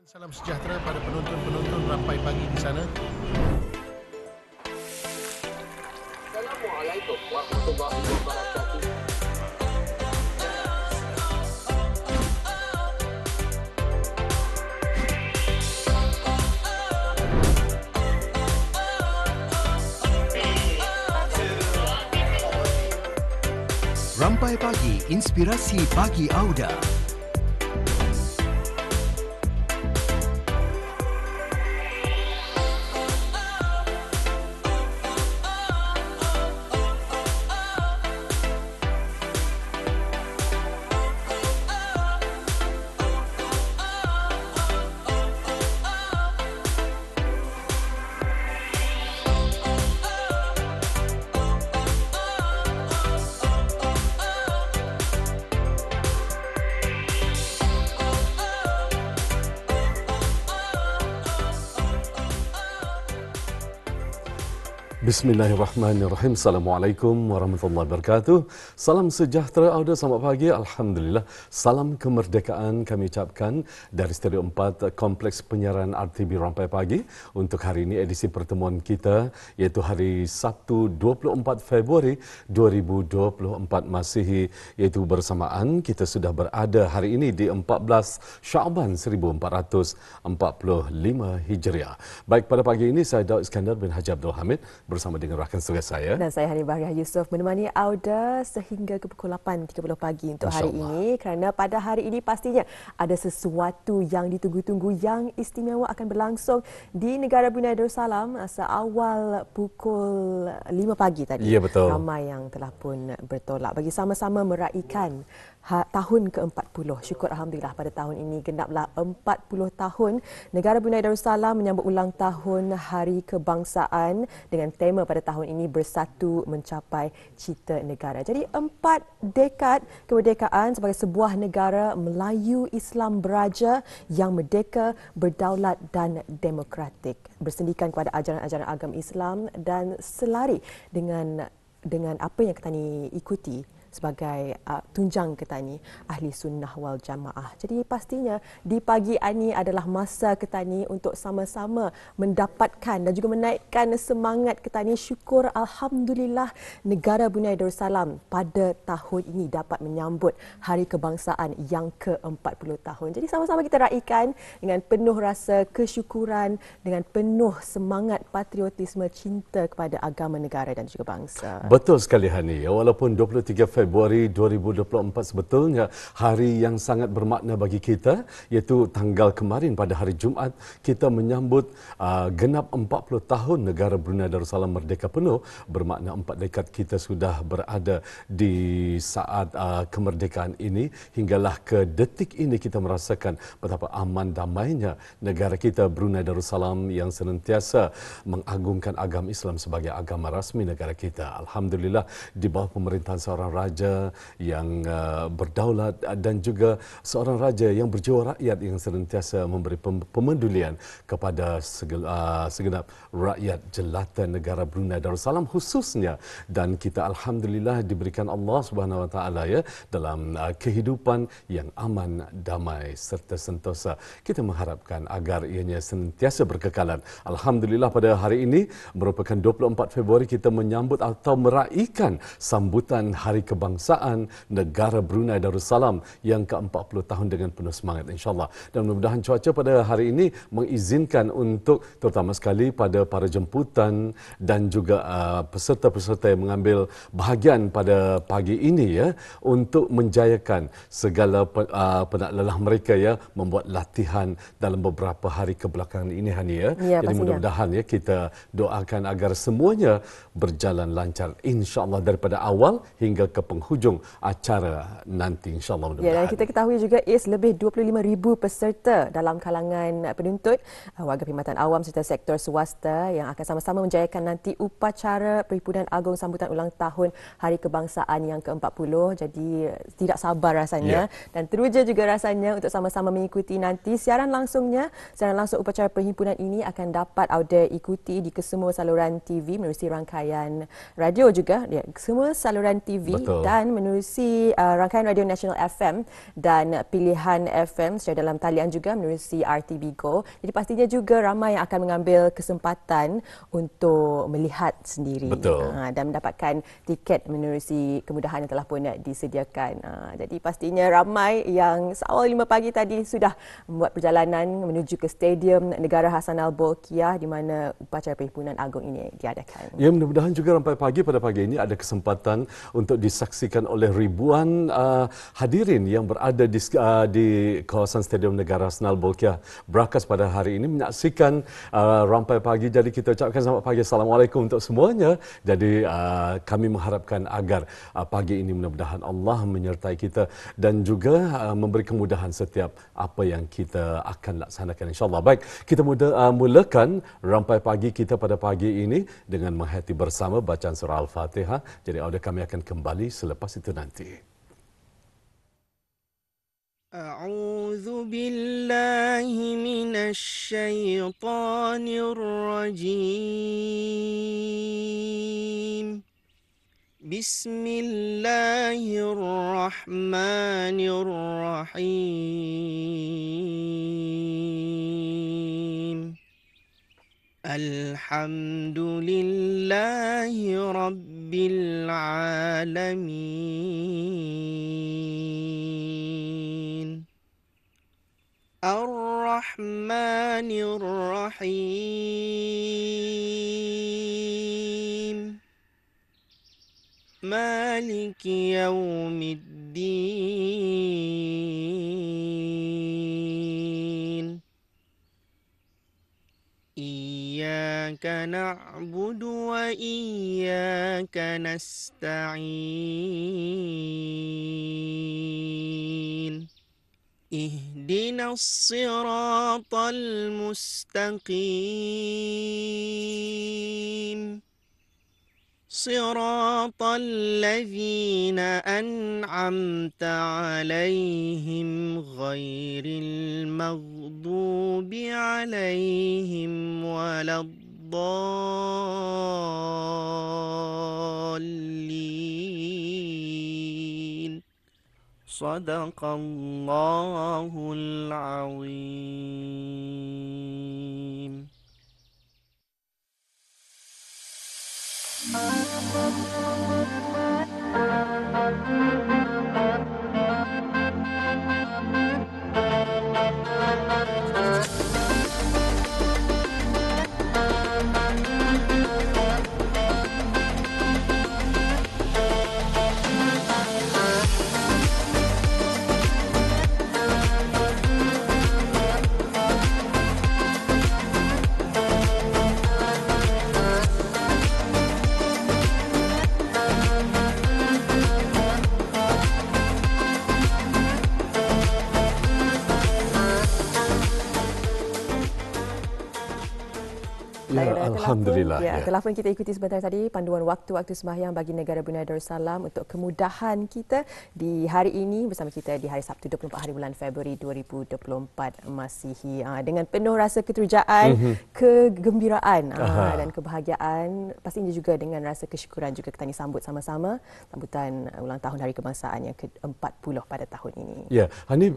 Salam sejahtera pada penonton-penonton Rampai Pagi di sana. Assalamualaikum warahmatullahi wabarakatuh. Rampai Pagi, inspirasi pagi Auda. Bismillahirrahmanirrahim. Assalamualaikum warahmatullahi wabarakatuh. Salam sejahtera Auda, selamat pagi. Alhamdulillah. Salam kemerdekaan kami ucapkan dari Studio 4 Kompleks Penyiaran RTB Rampai Pagi untuk hari ini edisi pertemuan kita iaitu hari Sabtu 24 Februari 2024 Masihi, iaitu bersamaan kita sudah berada hari ini di 14 Syaban 1445 Hijriah. Baik, pada pagi ini saya Daud Iskandar bin Haji Abdul Hamid bersama dengan rakan tugas saya. Dan saya Hanifah Yusof menemani Auda sehingga ke pukul 8.30 pagi untuk hari ini. Kerana pada hari ini pastinya ada sesuatu yang ditunggu-tunggu yang istimewa akan berlangsung di negara Brunei Darussalam seawal pukul 5 pagi tadi. Ya, betul. Ramai yang telah pun bertolak bagi sama-sama meraihkan tahun ke-40. Syukur Alhamdulillah pada tahun ini genaplah 40 tahun negara Brunei Darussalam menyambut ulang tahun Hari Kebangsaan dengan tema pada tahun ini Bersatu Mencapai Cita Negara. Jadi 4 dekad kemerdekaan sebagai sebuah negara Melayu Islam beraja yang merdeka, berdaulat dan demokratik. Bersendikan kepada ajaran-ajaran agama Islam dan selari dengan apa yang kita ni ikuti sebagai tunjang ketani ahli sunnah wal jamaah. Jadi pastinya di pagi ini adalah masa ketani untuk sama-sama mendapatkan dan juga menaikkan semangat ketani. Syukur Alhamdulillah negara Brunei Darussalam pada tahun ini dapat menyambut Hari Kebangsaan yang ke-40 tahun. Jadi sama-sama kita raikan dengan penuh rasa kesyukuran, dengan penuh semangat patriotisme, cinta kepada agama negara dan juga bangsa. Betul sekali Hani. Walaupun 23 Februari 2024 sebetulnya hari yang sangat bermakna bagi kita, iaitu tanggal kemarin pada hari Jumaat kita menyambut genap 40 tahun negara Brunei Darussalam merdeka penuh, bermakna 4 dekad kita sudah berada di saat kemerdekaan ini. Hinggalah ke detik ini kita merasakan betapa aman damainya negara kita Brunei Darussalam yang senantiasa mengagungkan agama Islam sebagai agama rasmi negara kita. Alhamdulillah di bawah pemerintahan seorang raja yang berdaulat dan juga seorang raja yang berjiwa rakyat yang senantiasa memberi pemedulian kepada segenap rakyat jelata negara Brunei Darussalam khususnya, dan kita alhamdulillah diberikan Allah Subhanahu Wa Taala ya dalam kehidupan yang aman, damai serta sentosa. Kita mengharapkan agar ianya senantiasa berkekalan. Alhamdulillah pada hari ini merupakan 24 Februari kita menyambut atau meraihkan sambutan Hari Kebangsaan negara Brunei Darussalam yang ke-40 tahun dengan penuh semangat insya-Allah. Dan mudah-mudahan cuaca pada hari ini mengizinkan untuk terutama sekali pada para jemputan dan juga peserta-peserta yang mengambil bahagian pada pagi ini ya untuk menjayakan segala penat lelah mereka ya membuat latihan dalam beberapa hari kebelakangan ini Hani ya. Jadi mudah-mudahan ya kita doakan agar semuanya berjalan lancar insya-Allah daripada awal hingga ke penghujung acara nanti insya-Allah mudah-mudahan. Ya, dan kita ketahui juga lebih 25,000 peserta dalam kalangan penuntut, warga perkhidmatan awam serta sektor swasta yang akan sama-sama menjayakan nanti upacara Perhimpunan Agong sambutan ulang tahun Hari Kebangsaan yang ke-40. Jadi tidak sabar rasanya dan teruja juga rasanya untuk sama-sama mengikuti nanti siaran langsung upacara perhimpunan ini akan dapat Auda ikuti di kesemua saluran TV menerusi rangkaian radio juga semua saluran TV Dan menerusi rangkaian Radio Nasional FM dan Pilihan FM secara dalam talian juga menerusi RTB Go. Jadi pastinya juga ramai yang akan mengambil kesempatan untuk melihat sendiri. Betul. Dan mendapatkan tiket menerusi kemudahan yang telah pun disediakan. Jadi pastinya ramai yang seawal 5 pagi tadi sudah membuat perjalanan menuju ke Stadium Negara Hassanal Bolkiah di mana upacara Perhimpunan Agong ini diadakan. Ya, mudah-mudahan juga Rampai Pagi pada pagi ini ada kesempatan untuk disaksikan oleh ribuan hadirin yang berada di kawasan Stadium Negara Hassanal Bolkiah Brakas pada hari ini menyaksikan Rampai Pagi. Jadi kita ucapkan selamat pagi, Assalamualaikum untuk semuanya. Jadi kami mengharapkan agar pagi ini mudah-mudahan Allah menyertai kita dan juga memberi kemudahan setiap apa yang kita akan laksanakan, insyaAllah. Baik, kita mulakan Rampai Pagi kita pada pagi ini dengan menghayati bersama bacaan surah Al-Fatihah. Jadi audio kami akan kembali selepas itu nanti. A'udzu billahi minasy syaithanir rajim. Bismillahirrahmanirrahim. Alhamdulillahi rabbil alamin. Ar-Rahmanir Rahim. Maliki yaumiddin. Iyyaka na'budu wa iyyaka nasta'in. Ihdinas siratal mustaqim. Siratal ladzina an'amta 'alaihim ghairil maghdubi 'alaihim waladdallin. Sadaqallahul azim. Alhamdulillah. Telefon kita ikuti sebentar tadi panduan waktu-waktu sembahyang bagi negara Brunei Darussalam untuk kemudahan kita di hari ini bersama kita di hari Sabtu 24 hari bulan Februari 2024 Masihi dengan penuh rasa keterujaan, kegembiraan dan kebahagiaan, pastinya juga dengan rasa kesyukuran juga kita sambut sama-sama sambutan ulang tahun Hari Kebangsaan yang ke-40 pada tahun ini. Ya, Hanif,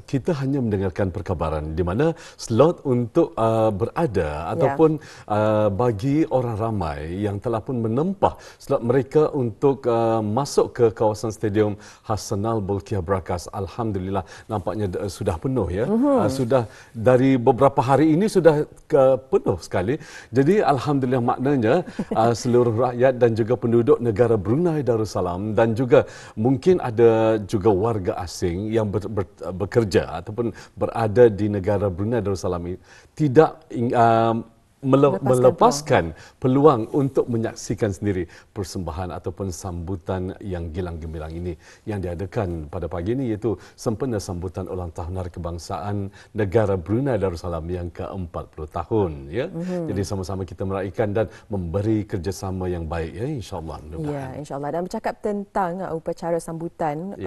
kita hanya mendengarkan perkabaran di mana slot untuk berada ataupun bagi orang ramai yang telah pun menempah slot mereka untuk masuk ke kawasan Stadium Hassanal Bolkiah Brakas. Alhamdulillah nampaknya sudah penuh ya. Sudah dari beberapa hari ini sudah penuh sekali. Jadi alhamdulillah maknanya seluruh rakyat dan juga penduduk negara Brunei Darussalam dan juga mungkin ada juga warga asing yang bekerja ataupun berada di negara Brunei Darussalam ini tidak melepaskan peluang untuk menyaksikan sendiri persembahan ataupun sambutan yang gilang gemilang ini yang diadakan pada pagi ini, iaitu sempena sambutan ulang tahun Hari Kebangsaan negara Brunei Darussalam yang ke-40 tahun ya. Jadi sama-sama kita meraihkan dan memberi kerjasama yang baik ya, insya-Allah. Ya, insya-Allah. Dan bercakap tentang upacara sambutan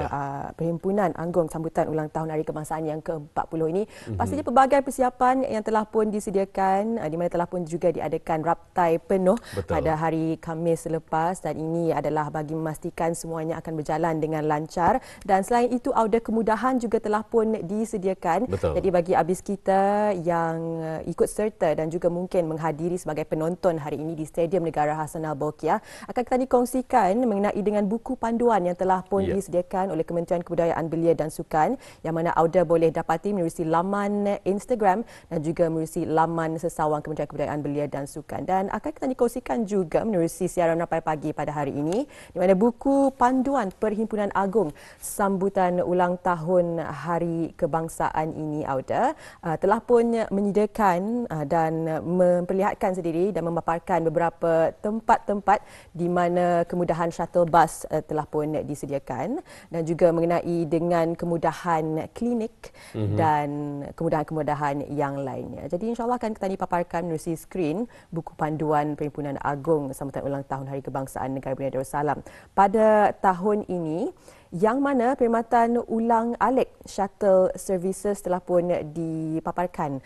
Perhimpunan Agong sambutan ulang tahun Hari Kebangsaan yang ke-40 ini, pastinya pelbagai persiapan yang telah pun disediakan di mana telah pun juga diadakan raptai penuh Betul. pada hari Khamis selepas, dan ini adalah bagi memastikan semuanya akan berjalan dengan lancar. Dan selain itu, auda kemudahan juga telah pun disediakan. Betul. Jadi bagi abis kita yang ikut serta dan juga mungkin menghadiri sebagai penonton hari ini di Stadium Negara Hassanal Bolkiah, akan kita dikongsikan mengenai dengan buku panduan yang telah pun disediakan oleh Kementerian Kebudayaan Belia dan Sukan, yang mana auda boleh dapati menerusi laman Instagram dan juga menerusi laman sesawang Kementerian Kebudayaan Belia dan Sukan. Dan akan kita dikongsikan juga menerusi siaran Rampai Pagi pada hari ini, di mana buku panduan Perhimpunan Agung sambutan ulang tahun Hari Kebangsaan ini auda telah pun menyediakan dan memperlihatkan sendiri dan memaparkan beberapa tempat-tempat di mana kemudahan shuttle bus telah pun disediakan, dan juga mengenai dengan kemudahan klinik dan kemudahan-kemudahan yang lainnya. Jadi insya-Allah akan kita dipaparkan melalui skrin buku panduan Perhimpunan Agung sambutan ulang tahun Hari Kebangsaan Negara Brunei Darussalam pada tahun ini, yang mana perkhidmatan ulang alik shuttle services telah pun dipaparkan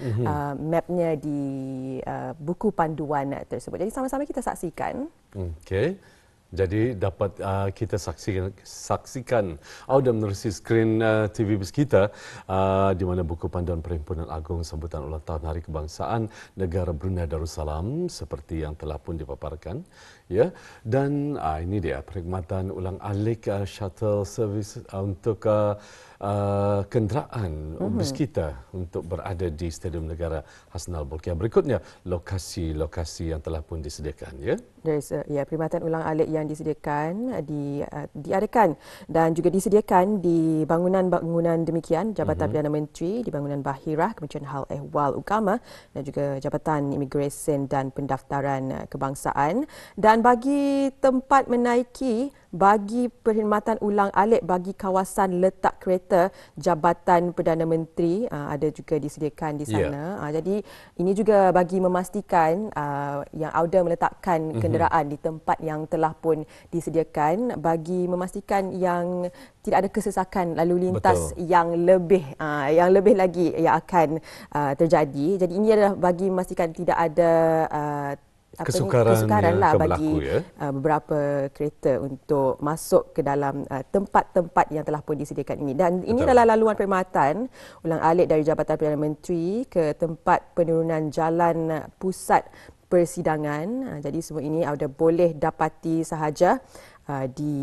mapnya di buku panduan tersebut. Jadi sama-sama kita saksikan. Okey. Jadi dapat kita saksikan audio menerusi skrin TV Bis kita di mana buku panduan Perhimpunan Agung sambutan ulang tahun Hari Kebangsaan Negara Brunei Darussalam seperti yang telah pun dipaparkan, ya. Dan ini dia perkhidmatan ulang alik shuttle service untuk kenderaan bis kita untuk berada di Stadium Negara Hassanal Bolkiah. Berikutnya lokasi-lokasi yang telah pun disediakan, ya. Perkhidmatan ulang alik yang disediakan diadakan dan juga disediakan di bangunan-bangunan demikian Jabatan Perdana Menteri, di bangunan Bahirah, Kementerian Hal Ehwal Agama dan juga Jabatan Imigresen dan Pendaftaran Kebangsaan. Dan bagi tempat menaiki bagi perkhidmatan ulang alik bagi kawasan letak kereta Jabatan Perdana Menteri ada juga disediakan di sana. Jadi ini juga bagi memastikan yang auda meletakkan kenderaan di tempat yang telah pun disediakan, bagi memastikan yang tidak ada kesesakan lalu lintas yang lebih lagi yang akan terjadi. Jadi ini adalah bagi memastikan tidak ada kesukaran lah bagi beberapa kereta untuk masuk ke dalam tempat-tempat yang telah pun disediakan ini. Dan ini adalah laluan perkhidmatan ulang alik dari Jabatan Perdana Menteri ke tempat penurunan jalan pusat persidangan. Jadi semua ini anda boleh dapati sahaja di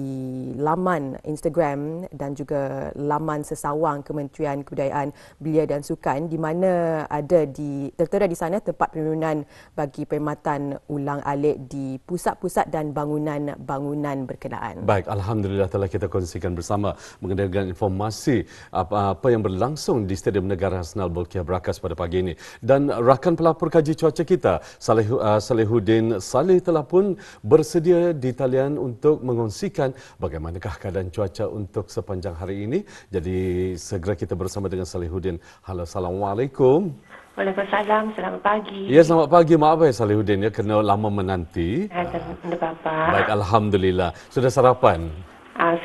laman Instagram dan juga laman sesawang Kementerian Kebudayaan Belia dan Sukan, di mana ada tertera di sana tempat penurunan bagi perkhidmatan ulang alik di pusat-pusat dan bangunan-bangunan berkenaan. Baik, alhamdulillah telah kita kongsikan bersama mengenai dengan informasi apa yang berlangsung di Stadium Negara Hassanal Bolkiah Berakas pada pagi ini. Dan rakan pelapor kaji cuaca kita Salihuddin Saleh telah pun bersedia di talian untuk mengongsikan bagaimanakah keadaan cuaca untuk sepanjang hari ini. Jadi segera kita bersama dengan Salihuddin. Halo, Assalamualaikum. Waalaikumsalam, selamat pagi. Ya, selamat pagi. Maaf Salihuddin, kena lama menanti. Tak apa-apa. Baik, alhamdulillah. Sudah sarapan?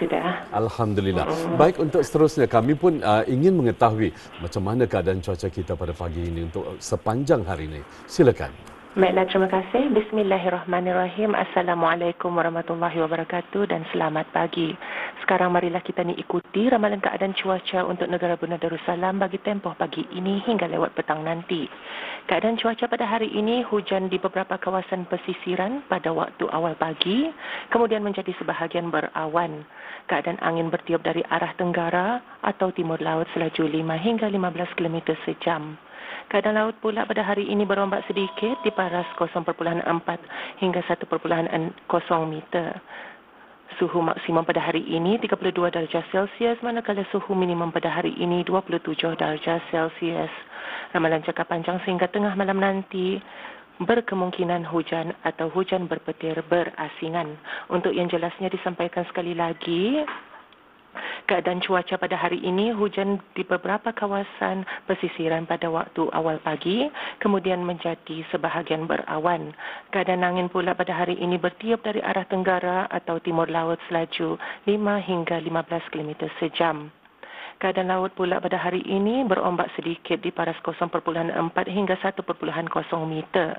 Sudah. Alhamdulillah. Baik, untuk seterusnya kami pun ingin mengetahui macam mana keadaan cuaca kita pada pagi ini untuk sepanjang hari ini. Silakan. Baiklah, terima kasih. Bismillahirrahmanirrahim. Assalamualaikum warahmatullahi wabarakatuh dan selamat pagi. Sekarang marilah kita ikuti ramalan keadaan cuaca untuk negara Brunei Darussalam bagi tempoh pagi ini hingga lewat petang nanti. Keadaan cuaca pada hari ini, hujan di beberapa kawasan pesisiran pada waktu awal pagi, kemudian menjadi sebahagian berawan. Keadaan angin bertiup dari arah tenggara atau timur laut selaju 5 hingga 15 km sejam. Keadaan laut pula pada hari ini berombak sedikit di paras 0.4 hingga 1.0 meter. Suhu maksimum pada hari ini 32 darjah Celsius, manakala suhu minimum pada hari ini 27 darjah Celsius. Ramalan jangka panjang sehingga tengah malam nanti berkemungkinan hujan atau hujan berpetir berasingan. Untuk yang jelasnya disampaikan sekali lagi, keadaan cuaca pada hari ini, hujan di beberapa kawasan pesisiran pada waktu awal pagi, kemudian menjadi sebahagian berawan. Keadaan angin pula pada hari ini bertiup dari arah tenggara atau timur laut selaju 5 hingga 15 km sejam. Keadaan laut pula pada hari ini berombak sedikit di paras 0.4 hingga 1.0 meter.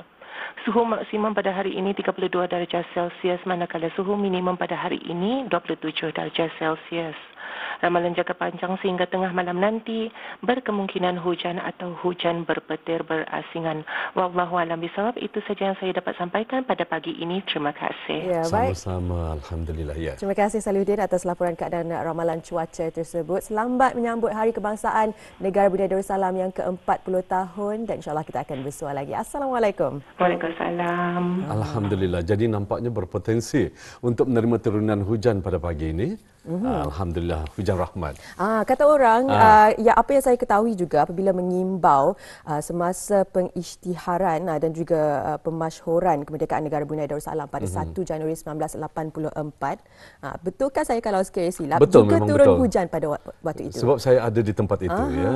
Suhu maksimum pada hari ini 32 darjah Celsius, manakala suhu minimum pada hari ini 27 darjah Celsius. Ramalan jangka panjang sehingga tengah malam nanti berkemungkinan hujan atau hujan berpetir berasingan. Wallahu a'lam bishawab. Itu saja yang saya dapat sampaikan pada pagi ini. Terima kasih. Ya, baik. Sama-sama, alhamdulillah ya. Terima kasih Salihuddin atas laporan keadaan ramalan cuaca tersebut. Selamat menyambut Hari Kebangsaan Negara Brunei Darussalam yang ke-40 tahun dan insya-Allah kita akan bersua lagi. Assalamualaikum. Waalaikumsalam. Alhamdulillah. Jadi nampaknya berpotensi untuk menerima turunan hujan pada pagi ini. Alhamdulillah, hujan rahmat. Kata orang, ya apa yang saya ketahui juga apabila mengimbau semasa pengisytiharan dan juga pemasyhuran kemerdekaan negara Brunei Darussalam pada 1 Januari 1984. Betulkah saya kalau sekiranya silap? Betul, juga memang turun betul. hujan pada waktu itu? Sebab saya ada di tempat itu ya.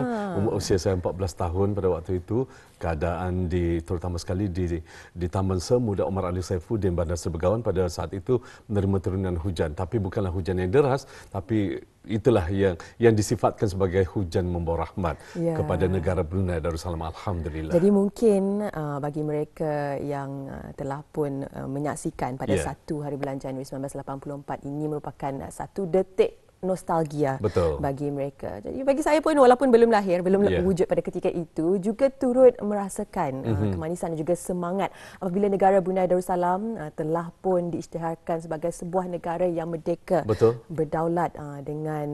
Usia saya 14 tahun pada waktu itu. Keadaan terutama sekali di Taman Semuda Omar Ali Saifuddin Bandar Serbegawan pada saat itu menerima turunan hujan. Tapi bukanlah hujan yang deras, tapi itulah yang disifatkan sebagai hujan membawa rahmat kepada negara Brunei Darussalam. Alhamdulillah. Jadi mungkin bagi mereka yang telah pun menyaksikan pada 1 hari bulan Januari 1984 ini merupakan satu detik nostalgia bagi mereka. Jadi bagi saya pun walaupun belum lahir, belum wujud pada ketika itu, juga turut merasakan kemanisan dan juga semangat apabila negara Brunei Darussalam telah pun diisytiharkan sebagai sebuah negara yang merdeka, berdaulat dengan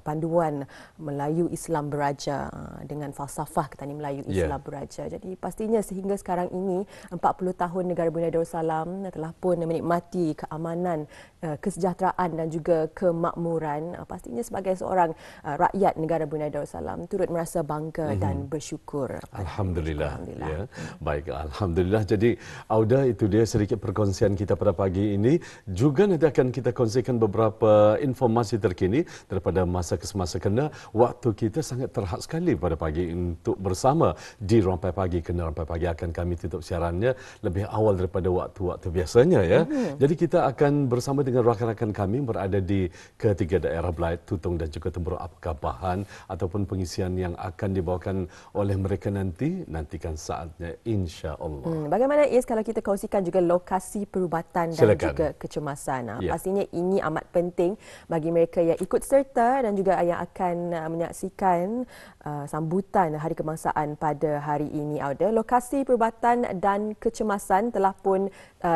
panduan Melayu Islam Beraja, dengan falsafah Ketani Melayu Islam Beraja. Jadi pastinya sehingga sekarang ini 40 tahun negara Brunei Darussalam telah pun menikmati keamanan, kesejahteraan dan juga kemakmuran. Pastinya sebagai seorang rakyat negara Brunei Darussalam turut merasa bangga dan bersyukur. Alhamdulillah. Ya. Baik, alhamdulillah. Jadi Auda, itu dia sedikit perkongsian kita pada pagi ini. Juga nanti akan kita kongsikan beberapa informasi terkini daripada masa ke semasa, kerana waktu kita sangat terhad sekali pada pagi untuk bersama di Rampai Pagi, kerana Rampai Pagi akan kami tutup siarannya lebih awal daripada waktu-waktu biasanya ya. Jadi kita akan bersama dengan rakan-rakan kami berada di ketiga daerah Belait, Tutong dan juga Tempurung. Apakah bahan ataupun pengisian yang akan dibawakan oleh mereka nanti? Nantikan saatnya, insya-Allah. Bagaimana Is kalau kita kongsikan juga lokasi perubatan dan juga kecemasan? Pastinya ini amat penting bagi mereka yang ikut serta dan juga yang akan menyaksikan sambutan Hari Kebangsaan pada hari ini. Ada lokasi perubatan dan kecemasan telah pun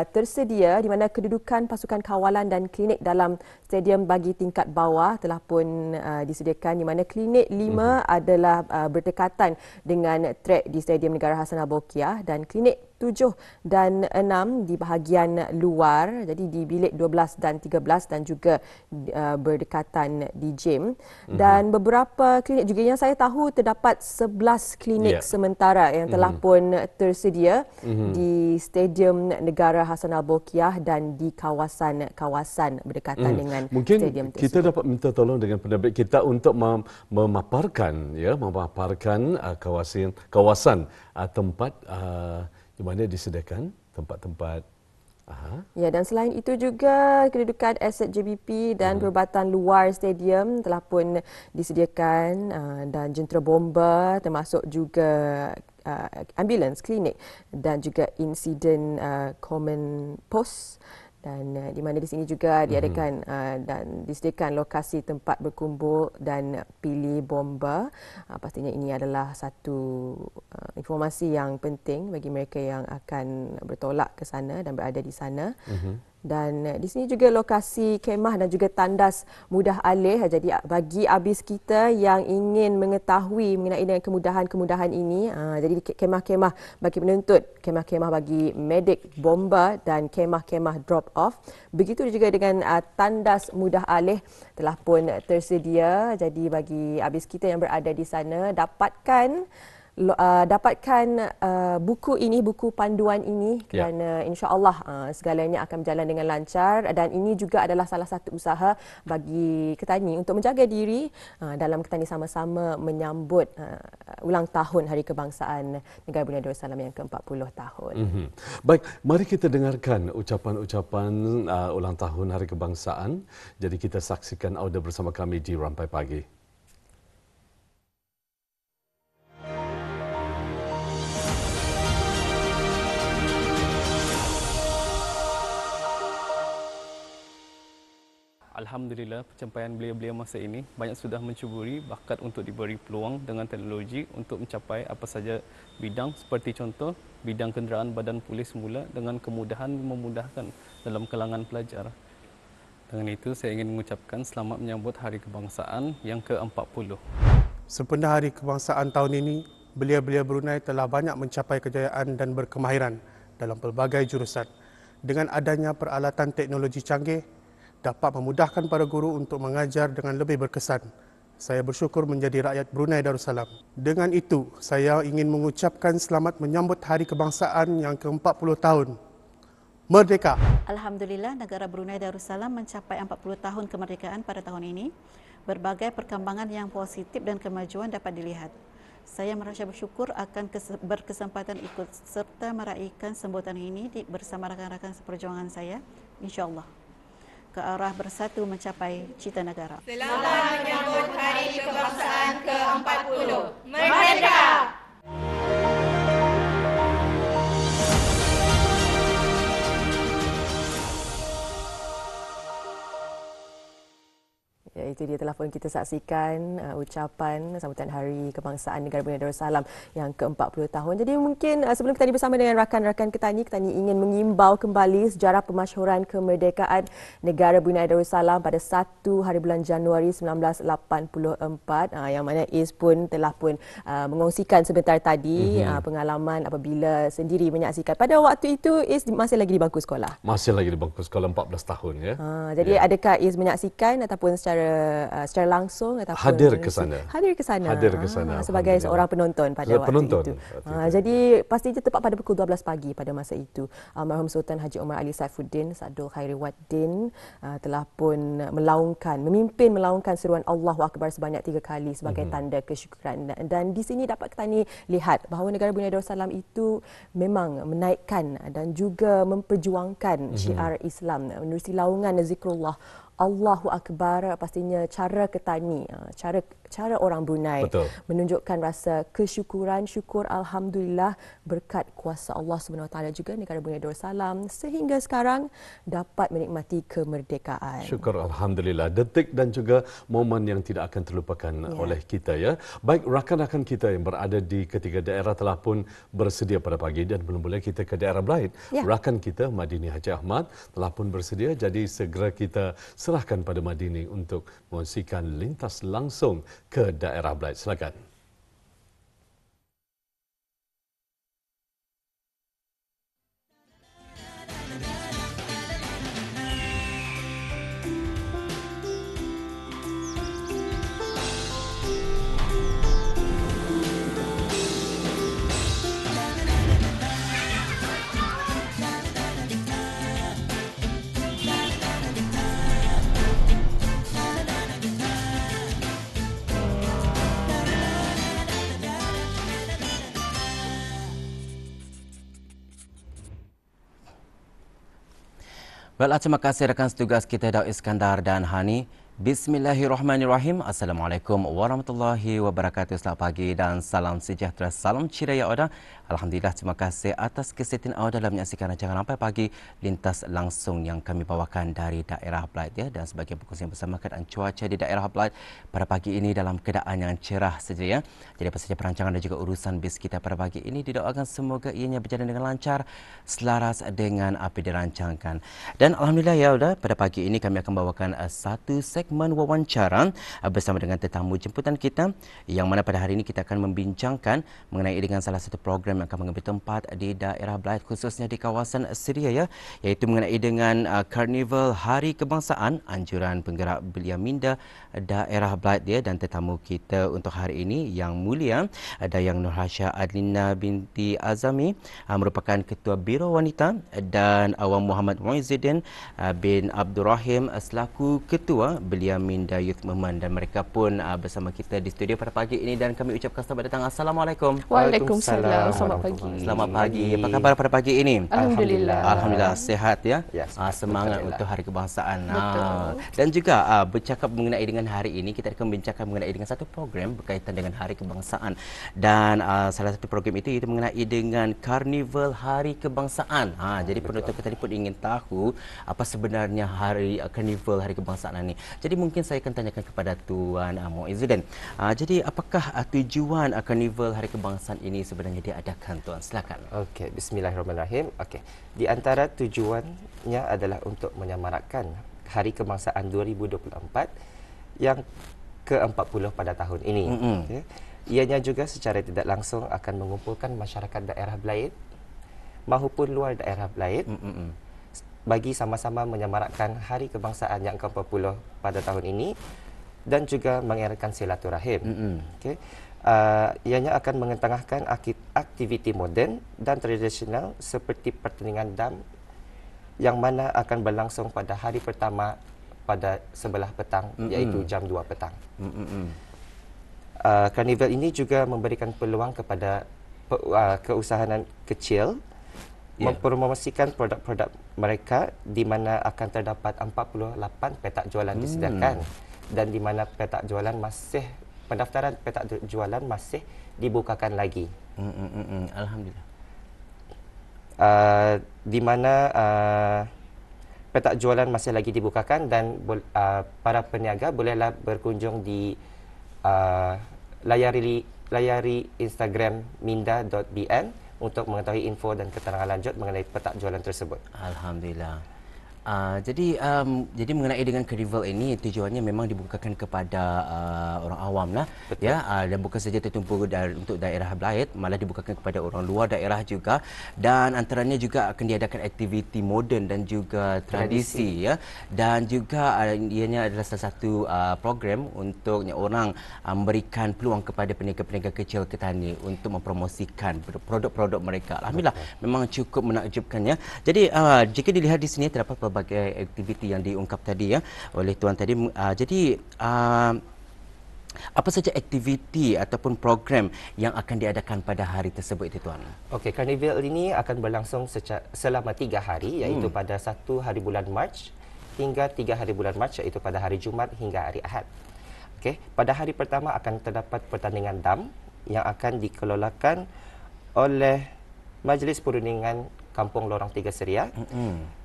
tersedia di mana kedudukan pasukan kawalan dan klinik dalam stadium bagi tingkat bawah telah pun disediakan, di mana klinik 5 adalah berdekatan dengan trek di Stadium Negara Hassan Al-Bolkiah dan klinik 7 dan 6 di bahagian luar, jadi di bilik 12 dan 13 dan juga berdekatan di gym. Dan beberapa klinik juga yang saya tahu terdapat 11 klinik sementara yang telah pun tersedia di Stadium Negara Hassan Al-Bolkiah dan di kawasan-kawasan berdekatan dengan stadium tersebut. Kita dapat minta tolong dengan penerbit kita untuk memaparkan kawasan tempat di mana disediakan tempat-tempat. Ya, dan selain itu juga kedudukan aset JBP dan perubatan luar stadium telah pun disediakan, dan jentera bomba termasuk juga ambulans, klinik dan juga insiden command post. Dan di mana di sini juga diadakan dan disediakan lokasi tempat berkumpul dan pilih bomba. Pastinya ini adalah satu informasi yang penting bagi mereka yang akan bertolak ke sana dan berada di sana. Dan di sini juga lokasi kemah dan juga tandas mudah alih. Jadi bagi abis kita yang ingin mengetahui mengenai dengan kemudahan-kemudahan ini, jadi kemah-kemah bagi penuntut, kemah-kemah bagi medik bomba dan kemah-kemah drop off. Begitu juga dengan tandas mudah alih telah pun tersedia. Jadi bagi abis kita yang berada di sana, dapatkan buku ini, buku panduan ini, kerana insya-Allah segalanya akan berjalan dengan lancar, dan ini juga adalah salah satu usaha bagi Ketani untuk menjaga diri dalam Ketani sama-sama menyambut ulang tahun Hari Kebangsaan Negara Brunei Darussalam yang ke-40 tahun. Baik, mari kita dengarkan ucapan-ucapan ulang tahun Hari Kebangsaan. Jadi kita saksikan Auda bersama kami di Rampai Pagi. Alhamdulillah pencapaian belia-belia masa ini banyak sudah mencuburi bakat untuk diberi peluang dengan teknologi untuk mencapai apa saja bidang, seperti contoh bidang kenderaan badan polis semula dengan kemudahan memudahkan dalam kalangan pelajar. Dengan itu saya ingin mengucapkan selamat menyambut Hari Kebangsaan yang ke-40. Sempena Hari Kebangsaan tahun ini, belia-belia Brunei telah banyak mencapai kejayaan dan berkemahiran dalam pelbagai jurusan. Dengan adanya peralatan teknologi canggih, dapat memudahkan para guru untuk mengajar dengan lebih berkesan. Saya bersyukur menjadi rakyat Brunei Darussalam. Dengan itu, saya ingin mengucapkan selamat menyambut Hari Kebangsaan yang ke-40 tahun. Merdeka! Alhamdulillah, negara Brunei Darussalam mencapai 40 tahun kemerdekaan pada tahun ini. Berbagai perkembangan yang positif dan kemajuan dapat dilihat. Saya merasa bersyukur akan berkesempatan ikut serta meraihkan sambutan ini bersama rakan-rakan seperjuangan saya, insya-Allah, ke arah bersatu mencapai cita negara. Selamat menyambut Hari Kebangsaan ke-40. Merdeka! Ya, itu dia telefon kita saksikan ucapan sambutan Hari Kebangsaan Negara Brunei Darussalam yang ke-40 tahun. Jadi mungkin sebelum kita bersama dengan rakan-rakan Ketani ingin mengimbau kembali sejarah pemasyhuran kemerdekaan Negara Brunei Darussalam pada 1 hari bulan Januari 1984 yang mana Is pun telah mengongsikan sebentar tadi pengalaman apabila sendiri menyaksikan. Pada waktu itu Is masih lagi di bangku sekolah. Masih lagi di bangku sekolah 14 tahun ya. Jadi adakah Is menyaksikan ataupun secara langsung ataupun hadir ke sana sebagai seorang penonton pada waktu itu. Jadi pastinya tepat pada pukul 12 pagi pada masa itu almarhum Sultan Haji Omar Ali Saifuddin Sadul Khairi Waddin telah pun memimpin melaungkan seruan Allahu Akbar sebanyak 3 kali sebagai tanda kesyukuran. Dan di sini dapat kita lihat bahawa negara Brunei Darussalam itu memang menaikkan dan juga memperjuangkan syiar Islam menerusi laungan zikrullah Allahu Akbar. Pastinya cara Ketani, cara orang Brunei menunjukkan rasa kesyukuran, syukur alhamdulillah berkat kuasa Allah SWT juga negara Brunei Darussalam sehingga sekarang dapat menikmati kemerdekaan. Syukur alhamdulillah, detik dan juga momen yang tidak akan terlupakan oleh kita ya. Baik, rakan-rakan kita yang berada di ketiga daerah telah pun bersedia pada pagi dan belum boleh kita ke daerah lain. Rakan kita Madini Haji Ahmad telah pun bersedia, jadi segera kita serahkan pada Madini untuk mengongsikan lintas langsung ke daerah Belait. Silakan. Baiklah, terima kasih rakan setugas kita Daud Iskandar dan Hani. Bismillahirrahmanirrahim. Assalamualaikum warahmatullahi wabarakatuh. Selamat pagi dan salam sejahtera. Salam ceria Auda. Alhamdulillah, terima kasih atas kesetiaan Auda dalam menyaksikan rancangan Rampai Pagi lintas langsung yang kami bawakan dari daerah Belait ya. Dan sebagai perkongsian bersama keadaan cuaca di daerah Belait pada pagi ini dalam keadaan yang cerah saja ya. Jadi apa saja perancangan dan juga urusan bis kita pada pagi ini didoakan semoga ianya berjalan dengan lancar, selaras dengan apa dirancangkan. Dan alhamdulillah ya Auda, pada pagi ini kami akan bawakan satu segmen wawancara bersama dengan tetamu jemputan kita yang mana pada hari ini kita akan membincangkan mengenai dengan salah satu program yang akan mengambil tempat di daerah Belait khususnya di kawasan Seria ya, iaitu mengenai dengan Karnival Hari Kebangsaan anjuran penggerak belia minda daerah Belait ya. Dan tetamu kita untuk hari ini yang mulia Dayang Nurhasya Adlina binti Azami merupakan Ketua Biro Wanita, dan Awang Muhammad Muizuddin bin Abdul Rahim selaku Ketua Belia Belia Minda Youth Movement, dan mereka pun bersama kita di studio pada pagi ini, dan kami ucapkan selamat datang. Assalamualaikum. Waalaikumsalam. Selamat pagi. Selamat pagi. Apa khabar pada pagi ini? Alhamdulillah. Alhamdulillah sehat ya. Yes, Semangat untuk Hari Kebangsaan. Betul. Dan juga bercakap mengenai dengan hari ini, kita akan membincangkan mengenai dengan satu program berkaitan dengan Hari Kebangsaan, dan salah satu program itu mengenai dengan Karnival Hari Kebangsaan. Jadi penonton kita pun ingin tahu apa sebenarnya Karnival Hari Kebangsaan ini. Jadi mungkin saya akan tanyakan kepada Tuan Muizzuddin. Jadi apakah tujuan Karnival Hari Kebangsaan ini sebenarnya diadakan, Tuan? Silakan. Okey, bismillahirrahmanirrahim. Okey. Di antara tujuannya adalah untuk menyemarakkan Hari Kebangsaan 2024 yang ke-40 pada tahun ini. Okay. Ianya juga secara tidak langsung akan mengumpulkan masyarakat daerah Belaid maupun luar daerah Belaid bagi sama-sama menyemarakkan Hari Kebangsaan yang ke-40 pada tahun ini dan juga mengeratkan silaturahim. Okay. Ianya akan mengetengahkan aktiviti moden dan tradisional seperti pertandingan dam yang mana akan berlangsung pada hari pertama pada sebelah petang, iaitu jam 2 petang. Karnival ini juga memberikan peluang kepada keusahawan kecil mempromosikan produk-produk mereka, di mana akan terdapat 48 petak jualan disediakan dan di mana petak jualan pendaftaran petak jualan masih dibukakan lagi. Alhamdulillah. Di mana petak jualan masih lagi dibukakan dan para peniaga bolehlah berkunjung di layari Instagram minda.bn untuk mengetahui info dan keterangan lanjut mengenai petak jualan tersebut. Alhamdulillah. Jadi mengenai dengan Karnival ini, tujuannya memang dibukakan kepada orang awam lah. Betul. Ya, dan bukan saja tertumpu untuk daerah Belaid, malah dibukakan kepada orang luar daerah juga, dan antaranya juga akan diadakan aktiviti moden dan juga tradisi ya, dan juga ianya adalah salah satu program untuk orang memberikan peluang kepada peniaga-peniaga kecil petani untuk mempromosikan produk-produk mereka. Alhamdulillah, memang cukup menakjubkan ya. Jadi jika dilihat di sini terdapat pelbagai aktiviti yang diungkap tadi ya oleh Tuan tadi. Jadi apa saja aktiviti ataupun program yang akan diadakan pada hari tersebut itu, Tuan? Okey, Karnival ini akan berlangsung selama 3 hari, iaitu pada 1 hari bulan Mac hingga 3 hari bulan Mac, iaitu pada hari Jumaat hingga hari Ahad. Okey, pada hari pertama akan terdapat pertandingan dam yang akan dikelolakan oleh Majlis Perundingan Kampung Lorong 3 Seria.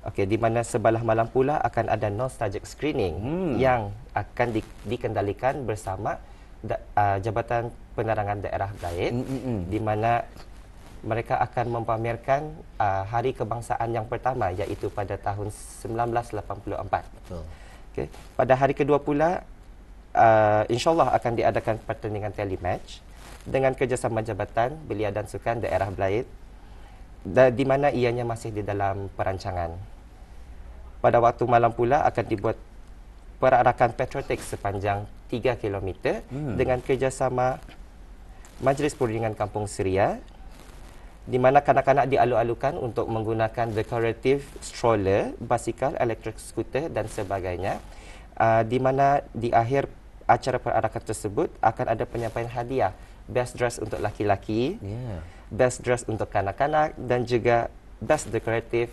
Okey, di mana sebelah malam pula akan ada nostalgic screening yang akan dikendalikan bersama Jabatan Penerangan Daerah Belaid, di mana mereka akan mempamerkan Hari Kebangsaan yang pertama, iaitu pada tahun 1984. Betul. Okey, pada hari kedua pula insya-Allah akan diadakan pertandingan telematch dengan kerjasama Jabatan Belia dan Sukan Daerah Belaid, di mana ianya masih di dalam perancangan. Pada waktu malam pula akan dibuat perarakan patriotik sepanjang 3 km dengan kerjasama Majlis Perundingan Kampung Seria, di mana kanak-kanak dialu-alukan untuk menggunakan decorative stroller, basikal, elektrik skuter dan sebagainya. Di mana di akhir acara perarakan tersebut akan ada penyampaian hadiah, best dress untuk laki-laki, best dress untuk kanak-kanak dan juga best decorative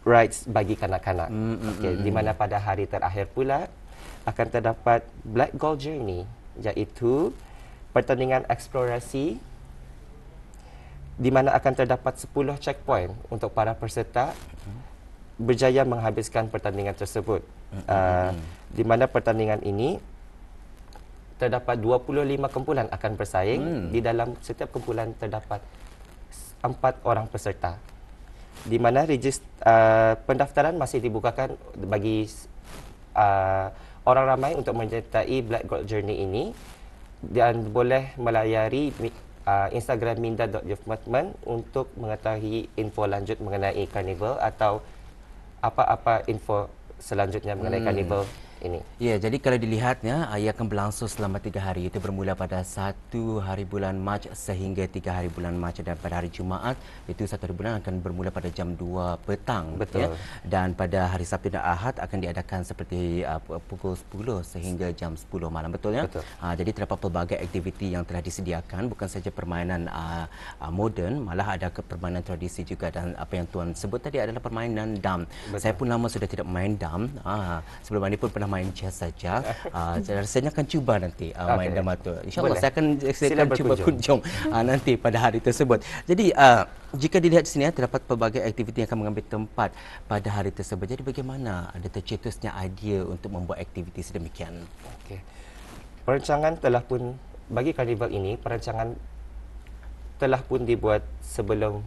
rides bagi kanak-kanak. Di mana pada hari terakhir pula akan terdapat Black Gold Journey, iaitu pertandingan eksplorasi di mana akan terdapat 10 checkpoint untuk para peserta berjaya menghabiskan pertandingan tersebut. Di mana pertandingan ini terdapat 25 kumpulan akan bersaing. Di dalam setiap kumpulan terdapat 4 orang peserta, di mana pendaftaran masih dibukakan bagi orang ramai untuk menyertai Black Gold Journey ini, dan boleh melayari Instagram minda.youth.movement untuk mengetahui info lanjut mengenai Karnival atau apa-apa info selanjutnya mengenai Karnival ini. Ya, jadi kalau dilihatnya, ia akan berlangsung selama 3 hari. Itu bermula pada 1 hari bulan Mac sehingga 3 hari bulan Mac, dan pada hari Jumaat itu 1 hari bulan akan bermula pada jam 2 petang. Betul. Ya. Dan pada hari Sabtu dan Ahad akan diadakan seperti pukul 10 sehingga jam 10 malam. Betul ya? Betul. Jadi terdapat pelbagai aktiviti yang telah disediakan, bukan saja permainan moden, malah ada permainan tradisi juga, dan apa yang tuan sebut tadi adalah permainan dam. Betul. Saya pun lama sudah tidak main dam. Sebelum ini pun pernah main chess saja. Rasanya akan cuba nanti main dam itu. InsyaAllah saya akan cuba kunjung nanti pada hari tersebut. Jadi jika dilihat di sini terdapat pelbagai aktiviti yang akan mengambil tempat pada hari tersebut. Jadi bagaimana ada tercetusnya idea untuk membuat aktiviti sedemikian? Okey. Perancangan telah pun bagi karnival ini, perancangan telah pun dibuat sebelum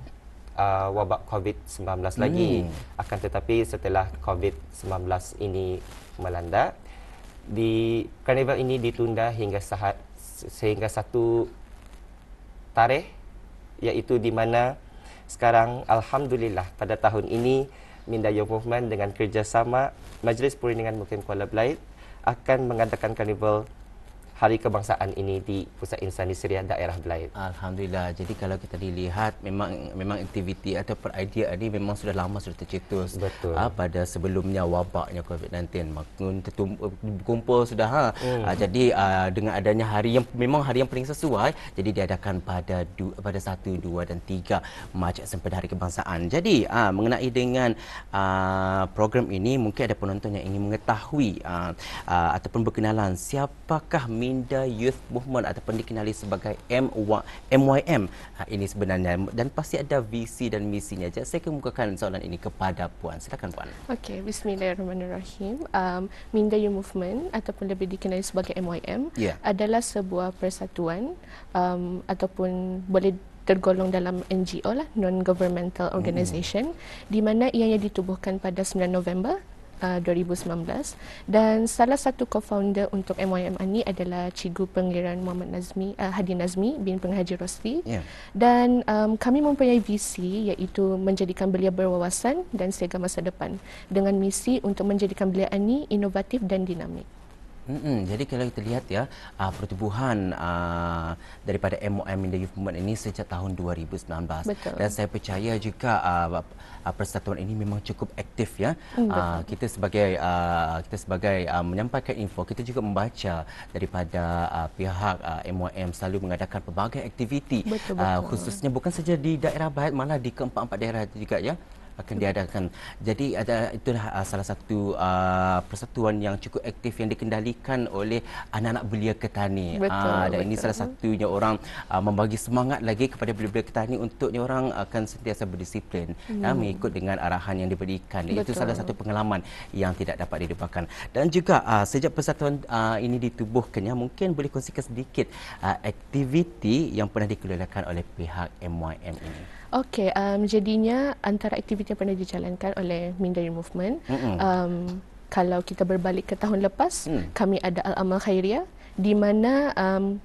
wabak COVID-19 lagi. Akan tetapi setelah COVID-19 ini melanda, di karnival ini ditunda sehingga satu tarikh, iaitu di mana sekarang alhamdulillah pada tahun ini Minda Youth Movement dengan kerjasama Majlis Perundingan Mukim Kuala Belait akan mengadakan karnival Hari Kebangsaan ini di Pusat Insani Syariah daerah Belait. Alhamdulillah. Jadi kalau kita dilihat memang aktiviti atau idea ini memang sudah lama sudah tercetus. Betul. Pada sebelumnya wabaknya COVID-19, maknun berkumpul sudah. Jadi dengan adanya hari yang memang hari yang paling sesuai, jadi diadakan pada 1, 2 dan 3 Mac sampai Hari Kebangsaan. Jadi mengenai dengan program ini, mungkin ada penonton yang ingin mengetahui ataupun berkenalan siapakah Minda Youth Movement ataupun dikenali sebagai MYM ini sebenarnya, dan pasti ada visi dan misinya. Jadi saya kemukakan soalan ini kepada Puan. Silakan Puan. Okey, bismillahirrahmanirrahim. Minda Youth Movement ataupun lebih dikenali sebagai MYM adalah sebuah persatuan ataupun boleh tergolong dalam NGO lah, non-governmental organisation, di mana ianya ditubuhkan pada 9 November 2019, dan salah satu co-founder untuk MYM ini adalah Cikgu Pengiran Muhammad Nazmi, Hadi Nazmi bin Penghaji Rosli. Dan kami mempunyai visi, iaitu menjadikan belia berwawasan dan siaga masa depan, dengan misi untuk menjadikan belia ini inovatif dan dinamik. Jadi kalau kita lihat ya, pertubuhan daripada MOM Minda Youth Movement ini sejak tahun 2019. Betul. Dan saya percaya juga persatuan ini memang cukup aktif ya. Kita sebagai menyampaikan info, kita juga membaca daripada pihak MOM selalu mengadakan pelbagai aktiviti, khususnya bukan saja di daerah Belait, malah di keempat-empat daerah juga ya akan diadakan. Jadi itulah salah satu persatuan yang cukup aktif yang dikendalikan oleh anak-anak belia Ketani. Dan ini salah satunya orang membagi semangat lagi kepada belia-belia Ketani untuk orang akan sentiasa berdisiplin mengikut dengan arahan yang diberikan. Itu salah satu pengalaman yang tidak dapat dilupakan. Dan juga sejak persatuan ini ditubuhkan, mungkin boleh kongsikan sedikit aktiviti yang pernah dikeluarkan oleh pihak MYM ini. Okey, jadinya antara aktiviti yang pernah dijalankan oleh Minda Youth Movement, kalau kita berbalik ke tahun lepas, kami ada Al-Amal Khairiyah, di mana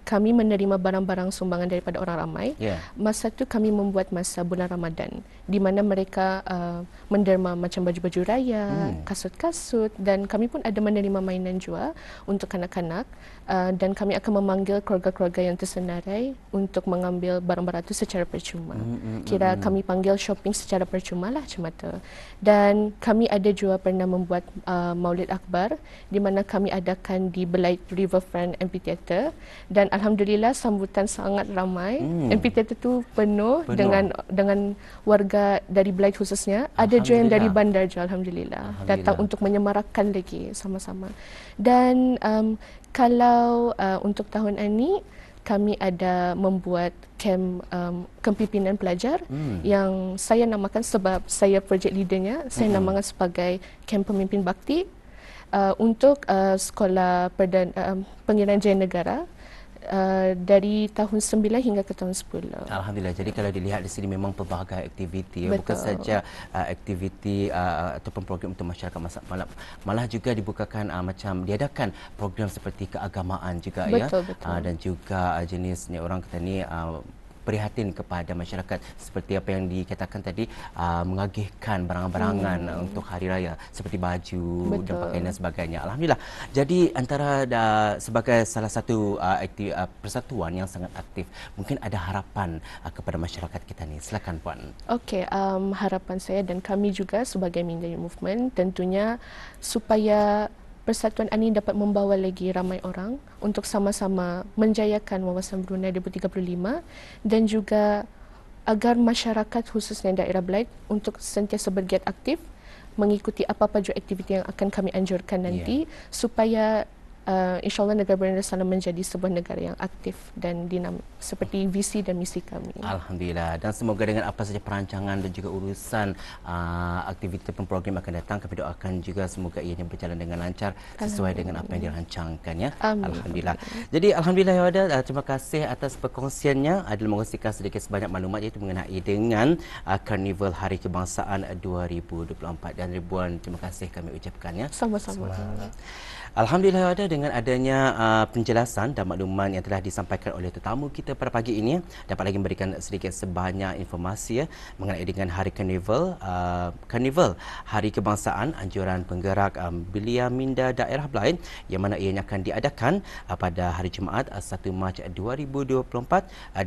kami menerima barang-barang sumbangan daripada orang ramai. Masa tu kami membuat masa bulan Ramadan, di mana mereka menderma macam baju-baju raya, kasut-kasut, dan kami pun ada menerima mainan juga untuk kanak-kanak, dan kami akan memanggil keluarga-keluarga yang tersenarai untuk mengambil barang-barang itu secara percuma. Kira kami panggil shopping secara percuma lah macam tu. Dan kami ada juga pernah membuat Maulid Akbar, di mana kami adakan di Belait Riverfront Amphitheatre, dan alhamdulillah sambutan sangat ramai. Amphitheatre tu penuh dengan warga dari Belait khususnya. Ada juga yang dari bandar juga alhamdulillah datang untuk menyemarakkan lagi sama-sama. Dan kalau untuk tahun ini kami ada membuat kem kepimpinan pelajar yang saya namakan, sebab saya projek leadernya, saya namakan sebagai kem pemimpin bakti untuk sekolah Pengiran Jaya Negara dari tahun 9 hingga ke tahun 10. Alhamdulillah. Jadi kalau dilihat di sini memang pelbagai aktiviti, bukan saja aktiviti ataupun program untuk masyarakat, malah juga dibukakan macam diadakan program seperti keagamaan juga. Dan juga jenisnya orang kata ni prihatin kepada masyarakat seperti apa yang dikatakan tadi, mengagihkan barang-barangan untuk hari raya seperti baju dan pakaian dan sebagainya. Alhamdulillah. Jadi antara sebagai salah satu persatuan yang sangat aktif, mungkin ada harapan kepada masyarakat kita ni. Silakan Puan. Okey, harapan saya dan kami juga sebagai Minda Youth Movement tentunya supaya Persatuan ini dapat membawa lagi ramai orang untuk sama-sama menjayakan wawasan Brunei 2035 dan juga agar masyarakat khususnya daerah Belait untuk sentiasa bergiat aktif mengikuti apa-apa juga aktiviti yang akan kami anjurkan nanti supaya insyaAllah negara Brunei Darussalam menjadi sebuah negara yang aktif dan dinamik seperti visi dan misi kami. Alhamdulillah, dan semoga dengan apa saja perancangan dan juga urusan aktiviti ataupun program akan datang, kami doakan juga semoga ianya berjalan dengan lancar sesuai dengan apa yang dirancangkan ya. Alhamdulillah. Jadi alhamdulillah ya Wada, terima kasih atas perkongsiannya. Adil mengkongsikan sedikit sebanyak maklumat iaitu mengenai dengan Karnival Hari Kebangsaan 2024 dan ribuan terima kasih kami ucapkan ya. Sama-sama. Alhamdulillah ada dengan adanya penjelasan dan makluman yang telah disampaikan oleh tetamu kita pada pagi ini, dapat lagi memberikan sedikit sebanyak informasi mengenai dengan Hari Karnival, Karnival Hari Kebangsaan Anjuran Penggerak Belia Minda Daerah Belait yang mana ianya akan diadakan pada hari Jumaat 1 Mac 2024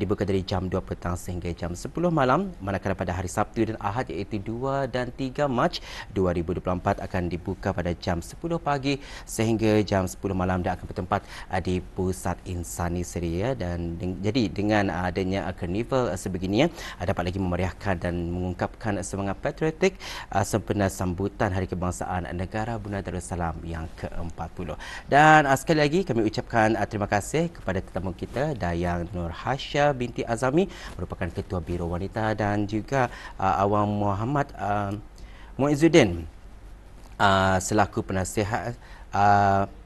dibuka dari jam 2 petang sehingga jam 10 malam, manakala pada hari Sabtu dan Ahad iaitu 2 dan 3 Mac 2024 akan dibuka pada jam 10 pagi sehingga jam 10 malam dan akan bertempat di Pusat Insani Seria. Dan jadi dengan adanya karnival sebegini dapat lagi memeriahkan dan mengungkapkan semangat patriotik sempena sambutan Hari Kebangsaan Negara Brunei Darussalam yang ke-40. Dan sekali lagi kami ucapkan terima kasih kepada tetamu kita Dayang Nur Hasya binti Azami merupakan Ketua Biro Wanita dan juga Awang Muhammad Muizzuddin selaku penasihat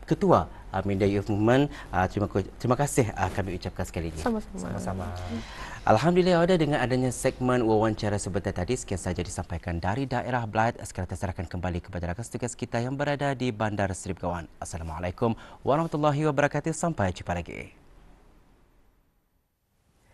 Ketua Minda Youth Movement. Terima kasih kami ucapkan sekali lagi. Sama-sama. Alhamdulillah ada dengan adanya segmen wawancara sebentar tadi, sekian saja disampaikan dari daerah Belait. Sekarang saya serahkan kembali kepada rakan tugas kita yang berada di Bandar Seri Begawan. Assalamualaikum warahmatullahi wabarakatuh. Sampai jumpa lagi.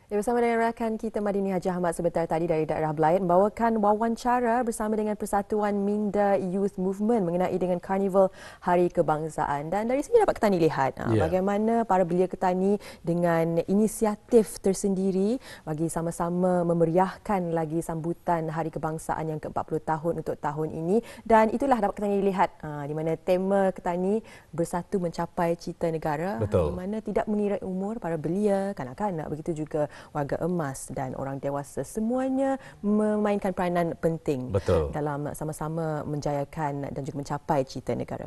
Bersama dengan rakan kita Madini Haji Ahmad sebentar tadi dari daerah Belait membawakan wawancara bersama dengan Persatuan Minda Youth Movement mengenai dengan Karnival Hari Kebangsaan. Dan dari sini dapat kita lihat bagaimana para belia ketani dengan inisiatif tersendiri bagi sama-sama memeriahkan lagi sambutan Hari Kebangsaan yang ke-40 tahun untuk tahun ini. Dan itulah dapat kita lihat di mana tema ketani bersatu mencapai cita negara. Betul. Di mana tidak mengira umur para belia, kanak-kanak, begitu juga warga emas dan orang dewasa, semuanya memainkan peranan penting dalam sama-sama menjayakan dan juga mencapai cita negara.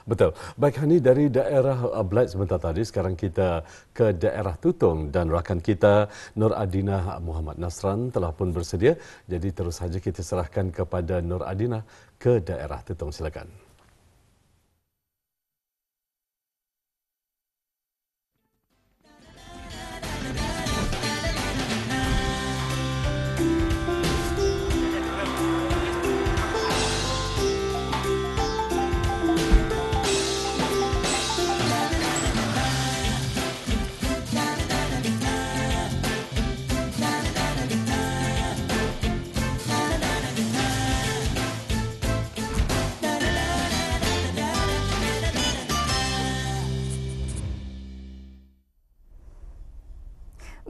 Betul. Baik Hani, dari daerah Belait sebentar tadi, sekarang kita ke daerah Tutong dan rakan kita Nur Adina Muhammad Nasran telah pun bersedia. Jadi terus saja kita serahkan kepada Nur Adina ke daerah Tutong. Silakan.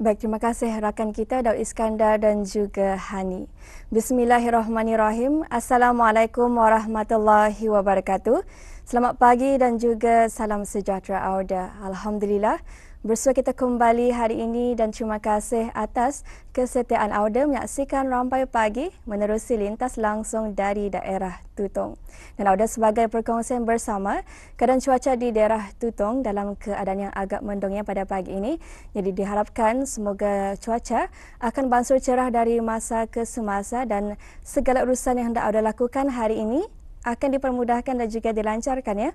Baik, terima kasih rakan kita Daud Iskandar dan juga Hani. Bismillahirrahmanirrahim. Assalamualaikum warahmatullahi wabarakatuh. Selamat pagi dan juga salam sejahtera Auda. Alhamdulillah, bersua kita kembali hari ini dan terima kasih atas kesetiaan Auda menyaksikan Rampai Pagi menerusi lintas langsung dari daerah Tutong. Dan Auda sebagai perkongsian bersama, keadaan cuaca di daerah Tutong dalam keadaan yang agak mendungnya pada pagi ini. Jadi diharapkan semoga cuaca akan beransur cerah dari masa ke semasa dan segala urusan yang hendak Auda lakukan hari ini akan dipermudahkan dan juga dilancarkan ya,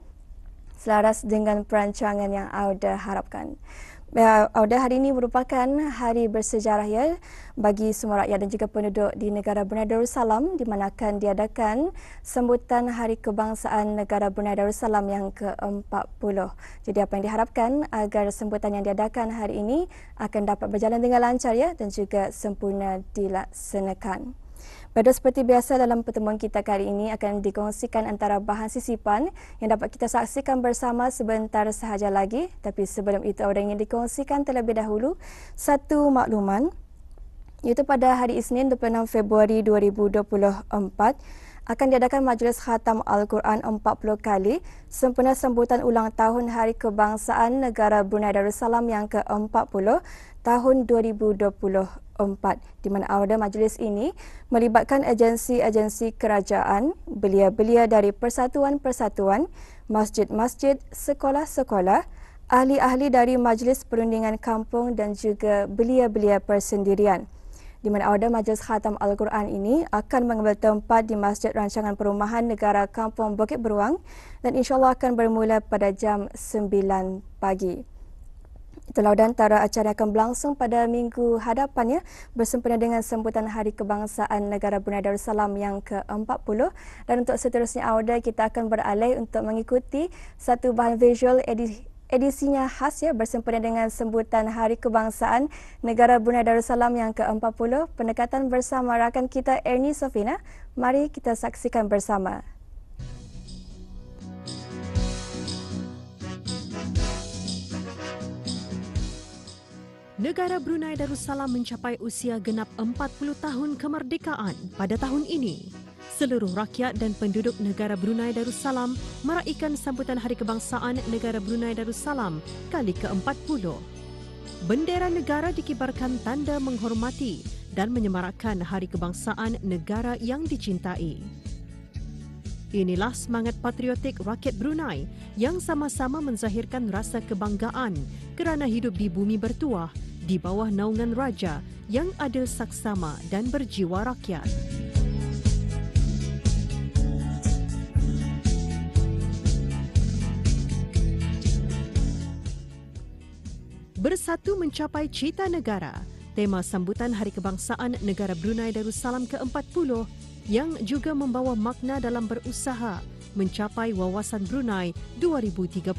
selaras dengan perancangan yang Auda harapkan. Auda, hari ini merupakan hari bersejarah ya bagi semua rakyat dan juga penduduk di negara Brunei Darussalam, di mana akan diadakan sambutan Hari Kebangsaan Negara Brunei Darussalam yang ke-40. Jadi apa yang diharapkan agar sambutan yang diadakan hari ini akan dapat berjalan dengan lancar ya dan juga sempurna dilaksanakan. Pada seperti biasa dalam pertemuan kita kali ini akan dikongsikan antara bahan sisipan yang dapat kita saksikan bersama sebentar sahaja lagi. Tapi sebelum itu ada yang ingin dikongsikan terlebih dahulu satu makluman, iaitu pada hari Isnin 26 Februari 2024 akan diadakan Majlis Khatam Al-Quran 40 kali sempena sambutan ulang tahun Hari Kebangsaan Negara Brunei Darussalam yang ke-40 tahun 2024, di mana agenda majlis ini melibatkan agensi-agensi kerajaan, belia-belia dari persatuan-persatuan, masjid-masjid, sekolah-sekolah, ahli-ahli dari Majlis Perundingan Kampung dan juga belia-belia persendirian. Di mana agenda Majlis Khatam Al-Quran ini akan mengambil tempat di Masjid Rancangan Perumahan Negara Kampung Bukit Beruang dan insyaAllah akan bermula pada jam 9 pagi. Itulah dan antara acara yang akan berlangsung pada minggu hadapannya bersempena dengan sambutan Hari Kebangsaan Negara Brunei Darussalam yang ke-40. Dan untuk seterusnya Auda, kita akan beralih untuk mengikuti satu bahan visual edisinya khas ya bersempena dengan sambutan Hari Kebangsaan Negara Brunei Darussalam yang ke-40. Pendekatan bersama rakan kita Ernie Sofina. Mari kita saksikan bersama. Negara Brunei Darussalam mencapai usia genap 40 tahun kemerdekaan pada tahun ini. Seluruh rakyat dan penduduk negara Brunei Darussalam meraihkan sambutan Hari Kebangsaan Negara Brunei Darussalam kali ke-40. Bendera negara dikibarkan tanda menghormati dan menyemarakkan Hari Kebangsaan negara yang dicintai. Inilah semangat patriotik rakyat Brunei yang sama-sama menzahirkan rasa kebanggaan kerana hidup di bumi bertuah di bawah naungan raja yang adil saksama dan berjiwa rakyat. Bersatu mencapai cita negara, tema sambutan Hari Kebangsaan Negara Brunei Darussalam ke-40 yang juga membawa makna dalam berusaha mencapai wawasan Brunei 2035.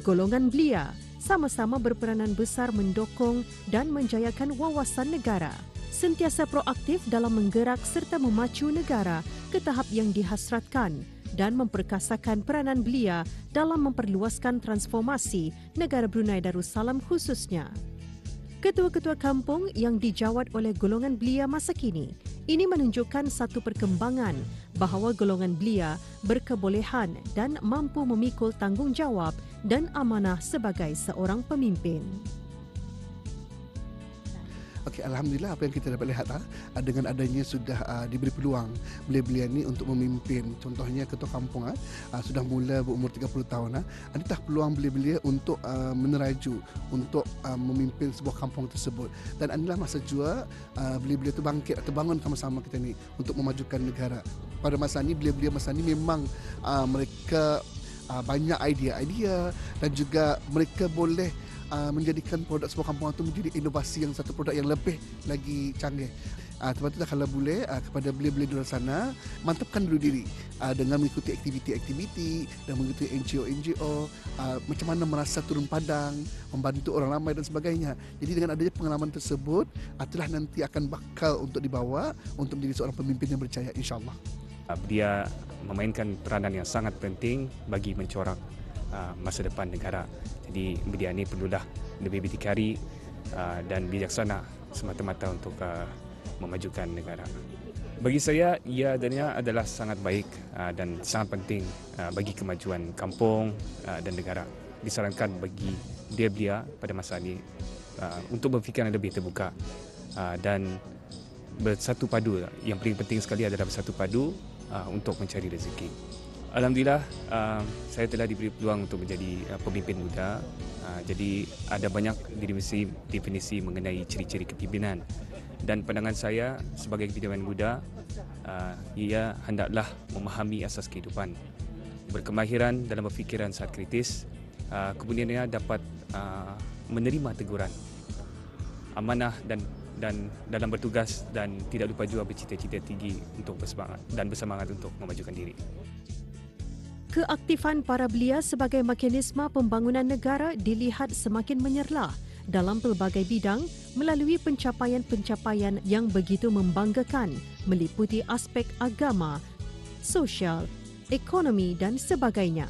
Golongan belia sama-sama berperanan besar mendokong dan menjayakan wawasan negara, sentiasa proaktif dalam menggerak serta memacu negara ke tahap yang dihasratkan dan memperkasakan peranan belia dalam memperluaskan transformasi negara Brunei Darussalam khususnya. Ketua-ketua kampung yang dijawat oleh golongan belia masa kini ini menunjukkan satu perkembangan bahawa golongan belia berkebolehan dan mampu memikul tanggungjawab dan amanah sebagai seorang pemimpin. Okey, alhamdulillah apa yang kita dapat lihat dengan adanya sudah diberi peluang belia-belia ni untuk memimpin. Contohnya ketua kampung sudah mula berumur 30 tahun. Adakah peluang belia-belia untuk meneraju untuk memimpin sebuah kampung tersebut. Dan inilah masa jua belia-belia itu bangkit atau bangun sama-sama kita ni untuk memajukan negara. Pada masa ini belia-belia masa ini memang mereka banyak idea-idea dan juga mereka boleh menjadikan produk sebuah kampung itu menjadi inovasi yang satu produk yang lebih lagi canggih. Sebab itulah kalau boleh kepada belia-belia di luar sana, mantapkan dulu diri dengan mengikuti aktiviti-aktiviti dan mengikuti NGO-NGO, macam mana merasa turun padang, membantu orang ramai dan sebagainya. Jadi dengan adanya pengalaman tersebut, itulah nanti akan bakal untuk dibawa untuk menjadi seorang pemimpin yang berjaya, insyaAllah. Dia memainkan peranan yang sangat penting bagi mencorak masa depan negara. Jadi belia ini perlulah lebih berdikari dan bijaksana semata-mata untuk memajukan negara. Bagi saya, ia adanya adalah sangat baik dan sangat penting bagi kemajuan kampung dan negara. Disarankan bagi belia-belia pada masa ini untuk berfikiran lebih terbuka dan bersatu padu. Yang paling penting sekali adalah bersatu padu untuk mencari rezeki. Alhamdulillah, saya telah diberi peluang untuk menjadi pemimpin muda. Jadi ada banyak definisi mengenai ciri-ciri kepimpinan. Dan pandangan saya sebagai pimpinan muda, ia hendaklah memahami asas kehidupan, berkemahiran dalam berfikiran saat kritis, kemudian ia dapat menerima teguran, amanah dan dalam bertugas, dan tidak lupa juga bercita-cita tinggi untuk bersemangat untuk memajukan diri. Keaktifan para belia sebagai mekanisme pembangunan negara dilihat semakin menyerlah dalam pelbagai bidang melalui pencapaian-pencapaian yang begitu membanggakan meliputi aspek agama, sosial, ekonomi dan sebagainya.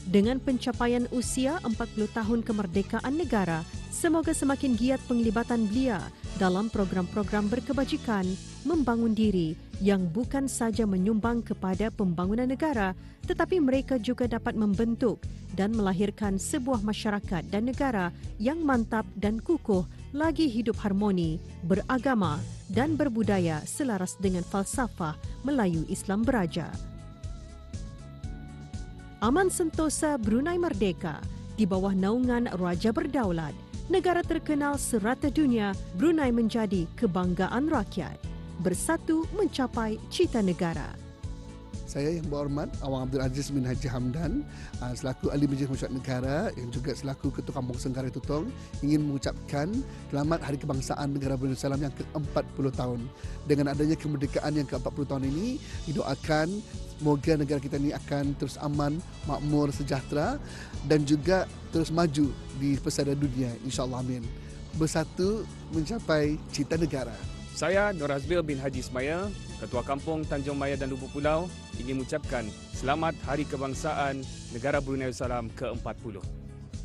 Dengan pencapaian usia 40 tahun kemerdekaan negara, semoga semakin giat penglibatan belia dalam program-program berkebajikan, membangun diri yang bukan saja menyumbang kepada pembangunan negara, tetapi mereka juga dapat membentuk dan melahirkan sebuah masyarakat dan negara yang mantap dan kukuh, lagi hidup harmoni, beragama dan berbudaya selaras dengan falsafah Melayu Islam Beraja. Aman sentosa Brunei Merdeka di bawah naungan Raja Berdaulat, negara terkenal serata dunia, Brunei menjadi kebanggaan rakyat. Bersatu mencapai cita negara. Saya yang berhormat Awang Abdul Aziz bin Haji Hamdan selaku Ahli Majlis Mesyuarat Negara yang juga selaku Ketua Kampung Sengkarai Tutong ingin mengucapkan selamat Hari Kebangsaan Negara Brunei Darussalam yang ke-40 tahun. Dengan adanya kemerdekaan yang ke-40 tahun ini, didoakan semoga negara kita ini akan terus aman, makmur, sejahtera dan juga terus maju di pesada dunia, insya-Allah, amin. Bersatu mencapai cita negara. Saya Nur Azbil bin Haji Ismail, Ketua Kampung Tanjung Maya dan Lubuk Pulau, ingin mengucapkan selamat Hari Kebangsaan Negara Brunei Darussalam ke-40.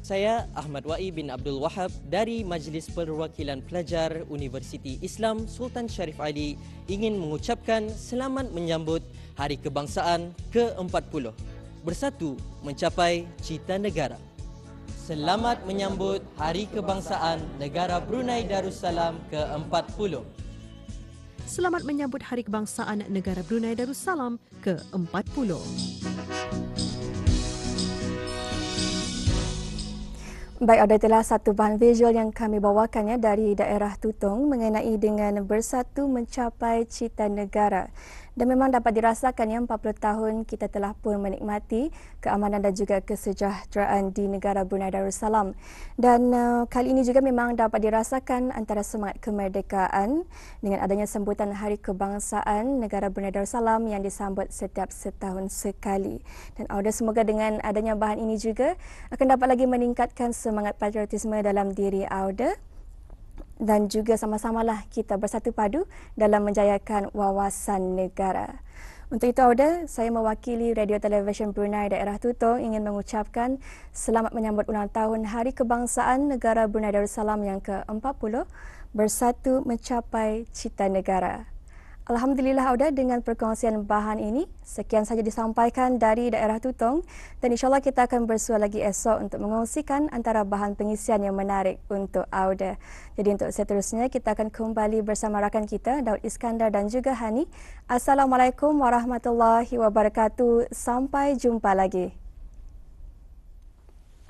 Saya Ahmad Wa'i bin Abdul Wahab dari Majlis Perwakilan Pelajar Universiti Islam Sultan Syarif Ali ingin mengucapkan selamat menyambut Hari Kebangsaan ke-40. Bersatu mencapai cita negara. Selamat menyambut Hari Kebangsaan Negara Brunei Darussalam ke-40. Selamat menyambut Hari Kebangsaan Negara Brunei Darussalam ke-40. Baik, ada itulah satu bahan visual yang kami bawakan dari daerah Tutong mengenai dengan bersatu mencapai cita negara. Dan memang dapat dirasakan 40 tahun kita telah pun menikmati keamanan dan juga kesejahteraan di negara Brunei Darussalam. Dan kali ini juga memang dapat dirasakan antara semangat kemerdekaan dengan adanya sambutan Hari Kebangsaan Negara Brunei Darussalam yang disambut setiap setahun sekali. Dan semoga dengan adanya bahan ini juga akan dapat lagi meningkatkan semangat patriotisme dalam diri Auda. Dan juga sama-samalah kita bersatu padu dalam menjayakan wawasan negara. Untuk itu, Auda, saya mewakili Radio Televisyen Brunei Daerah Tutong ingin mengucapkan selamat menyambut ulang tahun Hari Kebangsaan Negara Brunei Darussalam yang ke-40, bersatu mencapai cita negara. Alhamdulillah, Auda, dengan perkongsian bahan ini, sekian saja disampaikan dari daerah Tutong dan insyaAllah kita akan bersua lagi esok untuk mengongsikan antara bahan pengisian yang menarik untuk Auda. Jadi untuk seterusnya, kita akan kembali bersama rakan kita, Daud Iskandar dan juga Hani. Assalamualaikum warahmatullahi wabarakatuh. Sampai jumpa lagi.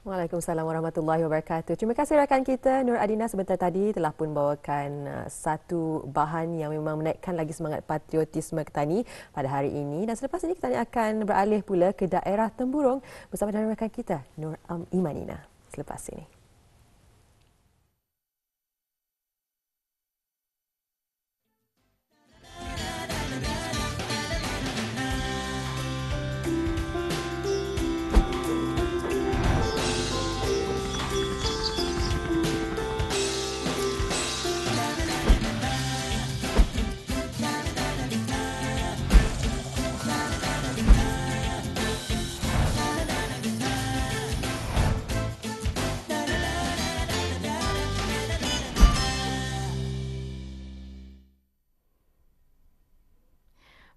Waalaikumsalam warahmatullahi wabarakatuh. Terima kasih rakan kita Nur Adina sebentar tadi telah pun bawakan satu bahan yang memang menaikkan lagi semangat patriotisme kita ni pada hari ini. Dan selepas ini kita akan beralih pula ke daerah Temburong bersama dengan rakan kita Nur Imanina selepas ini.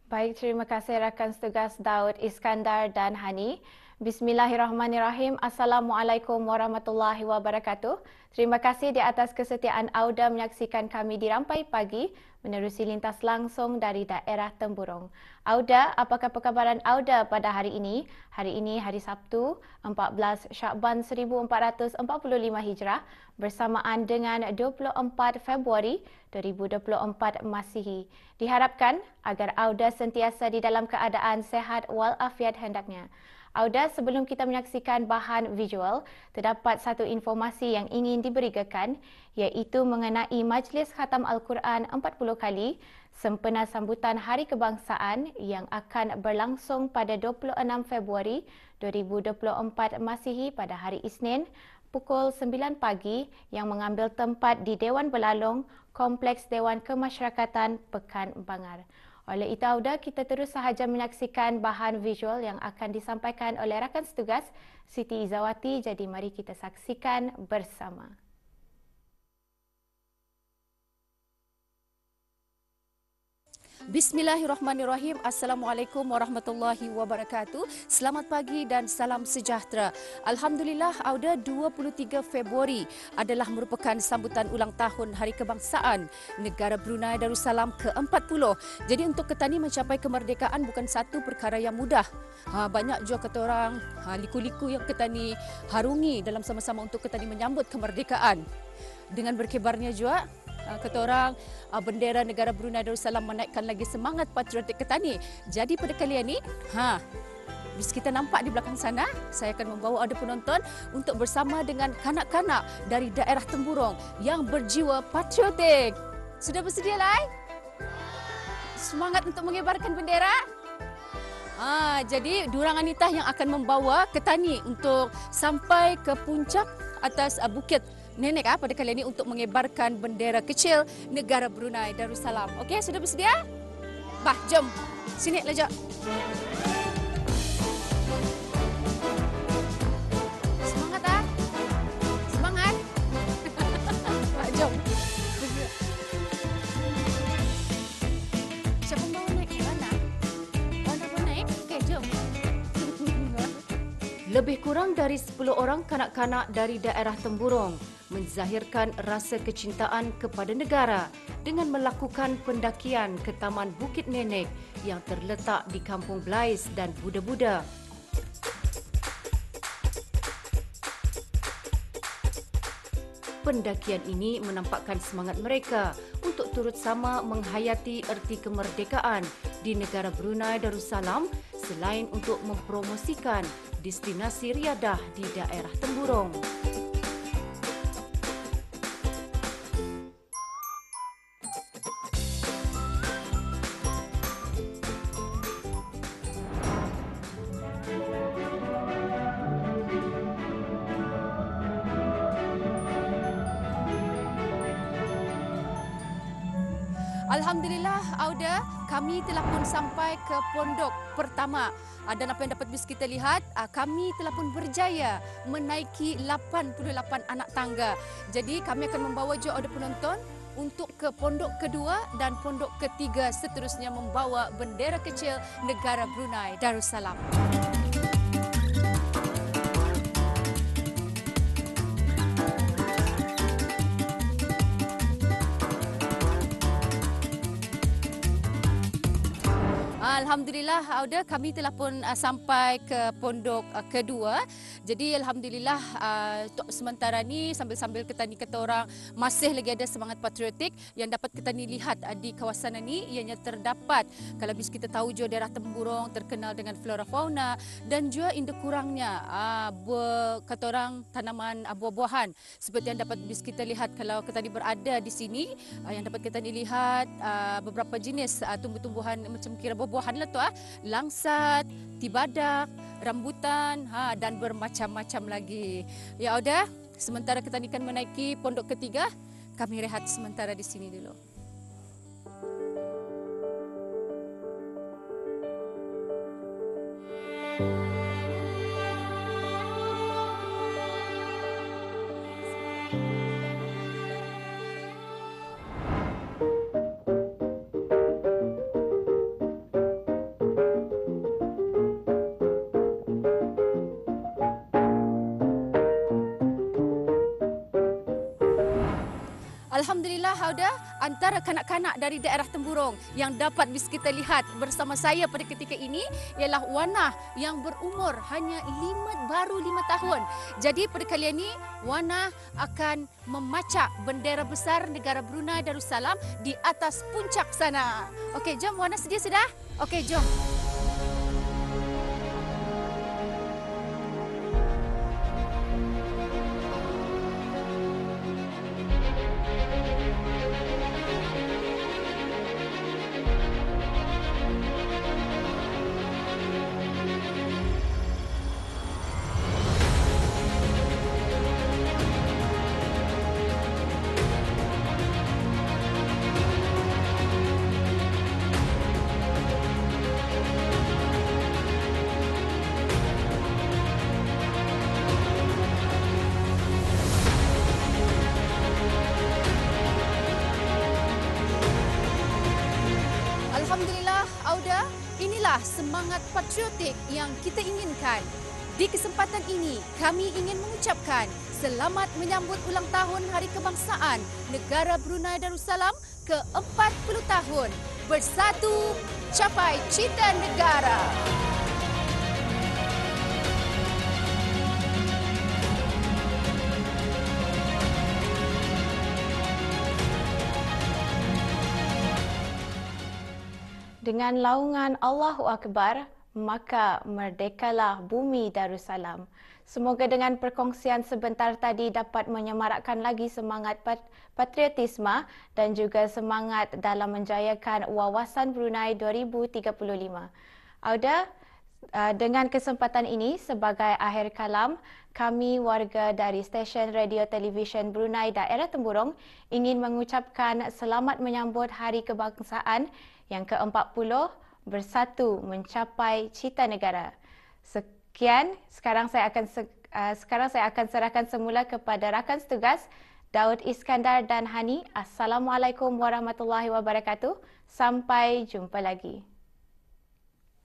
Baik, terima kasih rakan setugas Daud Iskandar dan Hani. Bismillahirrahmanirrahim. Assalamualaikum warahmatullahi wabarakatuh. Terima kasih di atas kesetiaan Auda menyaksikan kami di Rampai Pagi menerusi lintas langsung dari daerah Temburong. Auda, apakah perkabaran Auda pada hari ini? Hari ini hari Sabtu, 14 Syakban 1445 Hijrah bersamaan dengan 24 Februari 2024 Masihi. Diharapkan agar Auda sentiasa di dalam keadaan sehat walafiat hendaknya. Auda, sebelum kita menyaksikan bahan visual, terdapat satu informasi yang ingin diberitakan, iaitu mengenai Majlis Khatam Al-Quran 40 kali sempena sambutan Hari Kebangsaan yang akan berlangsung pada 26 Februari 2024 Masihi pada hari Isnin pukul 9 pagi yang mengambil tempat di Dewan Belalong, Kompleks Dewan Kemasyarakatan Pekan Bangar. Oleh itu, Auda, kita terus sahaja menyaksikan bahan visual yang akan disampaikan oleh rakan setugas Siti Izawati. Jadi mari kita saksikan bersama. Bismillahirrahmanirrahim. Assalamualaikum warahmatullahi wabarakatuh. Selamat pagi dan salam sejahtera. Alhamdulillah, Auda, 23 Februari adalah merupakan sambutan ulang tahun Hari Kebangsaan Negara Brunei Darussalam ke-40. Jadi untuk Ketani mencapai kemerdekaan bukan satu perkara yang mudah. Banyak juga kata orang liku-liku yang Ketani harungi dalam sama-sama untuk Ketani menyambut kemerdekaan. Dengan berkibarnya juga kata orang, bendera negara Brunei Darussalam menaikkan lagi semangat patriotik Ketani. Jadi pada kali ini, bis kita nampak di belakang sana, saya akan membawa ada penonton untuk bersama dengan kanak-kanak dari daerah Temburong yang berjiwa patriotik. Sudah bersedia, Lai? Semangat untuk mengibarkan bendera? Jadi diorang Anita yang akan membawa Ketani untuk sampai ke puncak atas bukit Nenek pada kali ini untuk mengibarkan bendera kecil negara Brunei Darussalam. Okey, sudah bersedia? Bah, jom. Sini, lejak. Semangat, ah? Semangat? Bah, jom. Siapa mau naik ke mana? Anda mau naik? Okey, jom. Lebih kurang dari 10 orang kanak-kanak dari daerah Temburong menzahirkan rasa kecintaan kepada negara dengan melakukan pendakian ke Taman Bukit Nenek yang terletak di Kampung Blais dan Buda-Buda. Pendakian ini menampakkan semangat mereka untuk turut sama menghayati erti kemerdekaan di negara Brunei Darussalam selain untuk mempromosikan destinasi riadah di daerah Temburong. Alhamdulillah, Auda, kami telah pun sampai ke pondok pertama. Dan apa yang dapat bis kita lihat, kami telah pun berjaya menaiki 88 anak tangga. Jadi kami akan membawa juga ada penonton untuk ke pondok kedua dan pondok ketiga seterusnya membawa bendera kecil negara Brunei Darussalam. Alhamdulillah, Auda, kami telah pun sampai ke pondok kedua. Jadi Alhamdulillah, untuk sementara ni sambil-sambil Ketani kata orang masih lagi ada semangat patriotik yang dapat Ketani lihat di kawasan ini. Ianya terdapat, kalau bis kita tahu juga daerah Temburong terkenal dengan flora fauna dan juga indah kurangnya kata orang tanaman buah-buahan. Seperti yang dapat bis kita lihat kalau Ketani berada di sini, yang dapat Ketani lihat beberapa jenis tumbuh-tumbuhan macam kira buah-buahan lah tu, langsat, tibadak, rambutan dan bermacam-macam lagi. Ya Auda, sementara kita akan menaiki pondok ketiga, kami rehat sementara di sini dulu. Alhamdulillah, Auda, antara kanak-kanak dari daerah Temburong yang dapat bis kita lihat bersama saya pada ketika ini ialah Wana yang berumur hanya baru 5 tahun. Jadi pada kali ini Wana akan memacak bendera besar negara Brunei Darussalam di atas puncak sana. Okey, jom Wana, sedia sudah? Okey, jom. Alhamdulillah, Auda, inilah semangat patriotik yang kita inginkan. Di kesempatan ini, kami ingin mengucapkan selamat menyambut ulang tahun Hari Kebangsaan Negara Brunei Darussalam ke-40 tahun. Bersatu, capai cita negara. Dengan laungan Allahu Akbar, maka merdekalah bumi Darussalam. Semoga dengan perkongsian sebentar tadi dapat menyemarakkan lagi semangat patriotisme dan juga semangat dalam menjayakan Wawasan Brunei 2035. Auda, dengan kesempatan ini sebagai akhir kalam, kami warga dari stesen radio televisyen Brunei Daerah Temburong ingin mengucapkan selamat menyambut Hari Kebangsaan yang ke-40 bersatu mencapai cita negara. Sekian, sekarang saya akan serahkan semula kepada rakan setugas Daud Iskandar dan Hani. Assalamualaikum warahmatullahi wabarakatuh. Sampai jumpa lagi.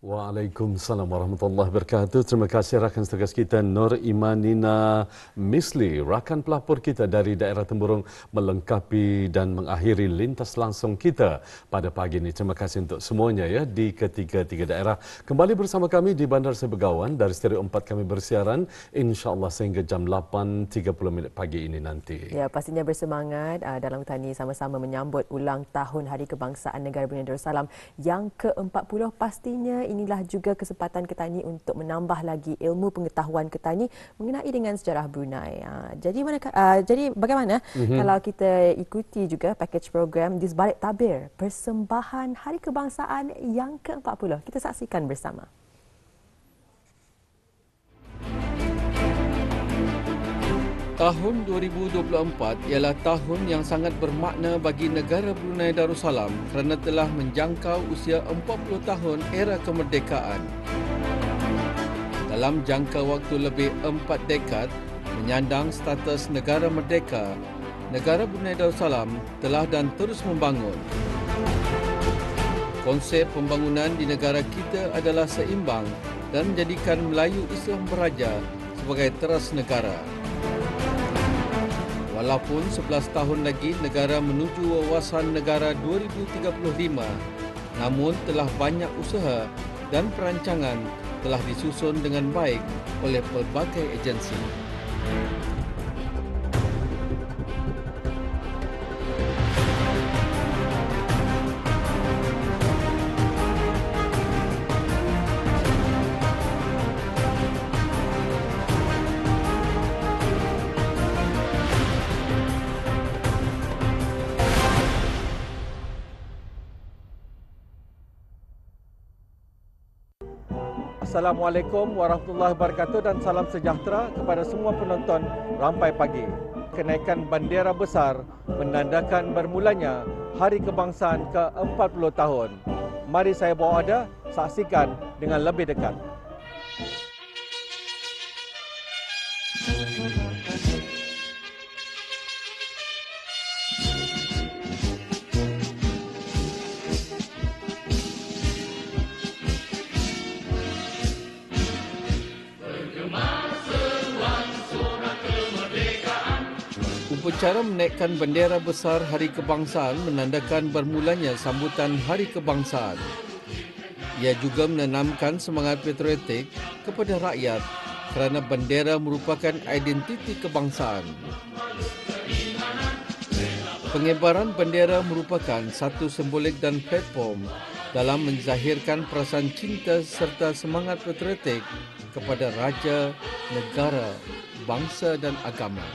Waalaikumsalam warahmatullahi wabarakatuh. Terima kasih rakan setugas kita Nur Imanina Misli, rakan pelapor kita dari daerah Temburong melengkapi dan mengakhiri lintas langsung kita pada pagi ini. Terima kasih untuk semuanya ya di ketiga-tiga daerah. Kembali bersama kami di Bandar Sebegawan dari Stereo 4 kami bersiaran insya-Allah sehingga jam 8.30 pagi ini nanti. Ya, pastinya bersemangat dalam tani sama-sama menyambut ulang tahun Hari Kebangsaan Negara Brunei Darussalam yang ke-40. Pastinya inilah juga kesempatan Ketani untuk menambah lagi ilmu pengetahuan Ketani mengenai dengan sejarah Brunei. Jadi bagaimana kalau kita ikuti juga package program di sebalik tabir persembahan Hari Kebangsaan yang ke-40. Kita saksikan bersama. Tahun 2024 ialah tahun yang sangat bermakna bagi negara Brunei Darussalam kerana telah menjangkau usia 40 tahun era kemerdekaan. Dalam jangka waktu lebih 4 dekad menyandang status negara merdeka, negara Brunei Darussalam telah dan terus membangun. Konsep pembangunan di negara kita adalah seimbang dan menjadikan Melayu Islam Beraja sebagai teras negara. Walaupun 11 tahun lagi negara menuju Wawasan Negara 2035, namun telah banyak usaha dan perancangan telah disusun dengan baik oleh pelbagai agensi. Assalamualaikum warahmatullahi wabarakatuh dan salam sejahtera kepada semua penonton Rampai Pagi. Kenaikan bendera besar menandakan bermulanya Hari Kebangsaan ke-40 tahun. Mari saya bawa anda saksikan dengan lebih dekat. Upacara menaikkan bendera besar Hari Kebangsaan menandakan bermulanya sambutan Hari Kebangsaan. Ia juga menanamkan semangat patriotik kepada rakyat kerana bendera merupakan identiti kebangsaan. Pengibaran bendera merupakan satu simbolik dan platform dalam menzahirkan perasaan cinta serta semangat patriotik kepada raja, negara, bangsa dan agama.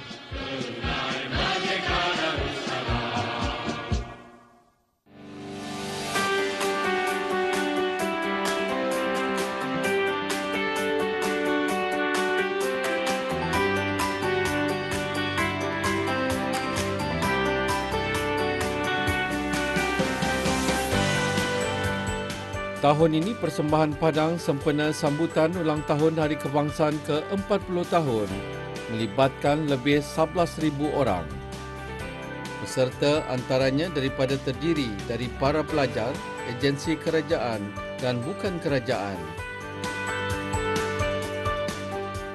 Tahun ini Persembahan Padang sempena sambutan ulang tahun Hari Kebangsaan ke-40 tahun melibatkan lebih 11,000 orang. Peserta antaranya daripada terdiri dari para pelajar, agensi kerajaan dan bukan kerajaan.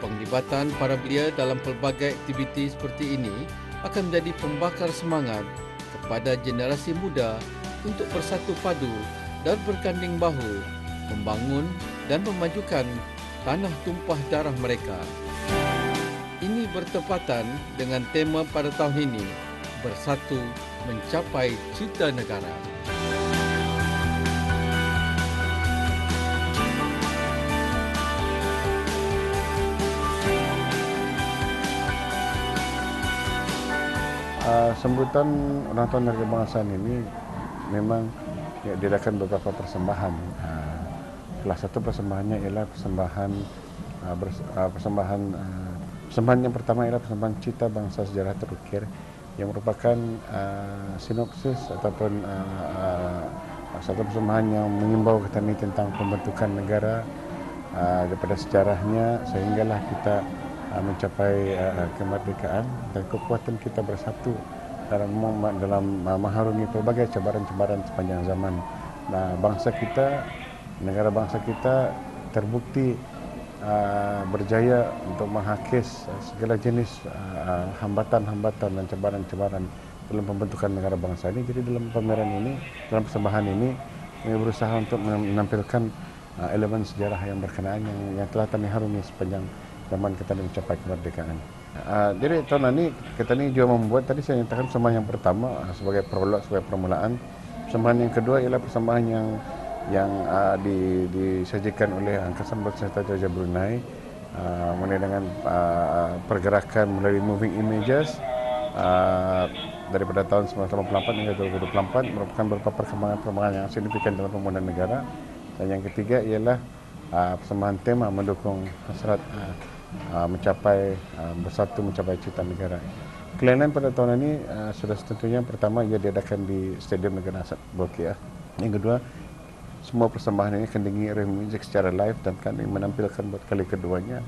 Penglibatan para belia dalam pelbagai aktiviti seperti ini akan menjadi pembakar semangat kepada generasi muda untuk bersatu padu dan berganding bahu membangun dan memajukan tanah tumpah darah mereka. Ini bertepatan dengan tema pada tahun ini, Bersatu Mencapai Cita Negara. Sambutan ulang tahun Hari Kebangsaan ini memang diadakan beberapa persembahan. Salah satu persembahannya ialah persembahan yang pertama ialah persembahan Cita Bangsa Sejarah Terukir yang merupakan sinopsis ataupun satu persembahan yang mengimbau kita ini tentang pembentukan negara daripada sejarahnya sehinggalah kita mencapai kemerdekaan dan kekuatan kita bersatu dalam mengharungi pelbagai cabaran-cabaran sepanjang zaman. Negara bangsa kita terbukti berjaya untuk menghakis segala jenis hambatan-hambatan dan cabaran-cabaran dalam pembentukan negara bangsa ini. Jadi dalam pameran ini, dalam persembahan ini, kami berusaha untuk menampilkan elemen sejarah yang berkenaan yang telah kami harungi sepanjang zaman kita mencapai kemerdekaan. Jadi tahun ini kita ini juga membuat, tadi saya nyatakan persembahan yang pertama sebagai prolog, sebagai permulaan. Persembahan yang kedua ialah persembahan yang disajikan oleh Angkatan Bersenjata Raja Brunei mengenai dengan pergerakan melalui moving images daripada tahun 1988 hingga 2024 merupakan beberapa perkembangan yang signifikan dalam pembangunan negara. Dan yang ketiga ialah persembahan tema mendukung hasrat bersatu mencapai cita negara. Kelainan pada tahun ini sudah tentunya pertama ia diadakan di Stadium Negara Bolkiah. Yang kedua, semua persembahan ini akan diiringi musik secara live dan kami menampilkan buat kali keduanya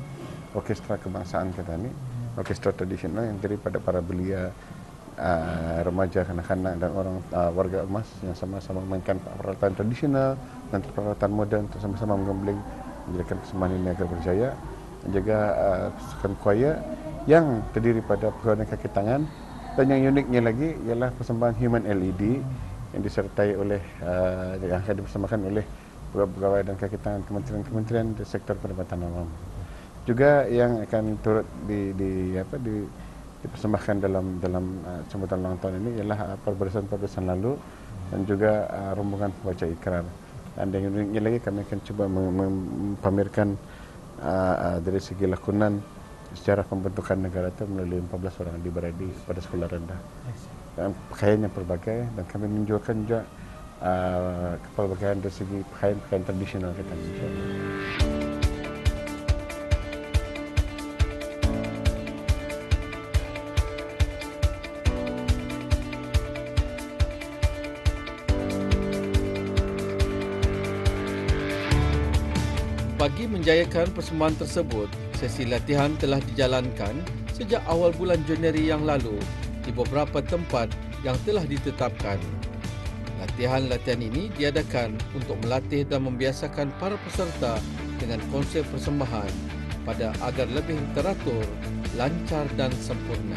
orkestra kebangsaan kita ini, orkestra tradisional yang terdiri pada para belia, remaja, kanak-kanak dan orang warga emas yang sama-sama memainkan peralatan tradisional dan peralatan moden untuk sama-sama menggembling menjadikan persembahan ini agar berjaya. Dan juga pasukan choir yang terdiri pada pergaulan kaki tangan, dan yang uniknya lagi ialah persembahan Human LED yang disertai oleh yang akan dipersembahkan oleh pegawai dan kaki tangan kementerian-kementerian di sektor pendapatan awam. Juga yang akan turut dipersembahkan dalam sambutan ulang tahun ini ialah perbarisan lalu dan juga rombongan pembaca ikrar. Dan yang uniknya lagi kami akan cuba mempamerkan dari segi lakonan sejarah pembentukan negara itu melalui 14 orang adik-beradik pada sekolah rendah. Dan pakaiannya berbagai dan kami menunjukkan juga kepelbagaian dari segi pakaian tradisional kita. Bagi menjayakan persembahan tersebut, sesi latihan telah dijalankan sejak awal bulan Januari yang lalu di beberapa tempat yang telah ditetapkan. Latihan-latihan ini diadakan untuk melatih dan membiasakan para peserta dengan konsep persembahan agar lebih teratur, lancar dan sempurna.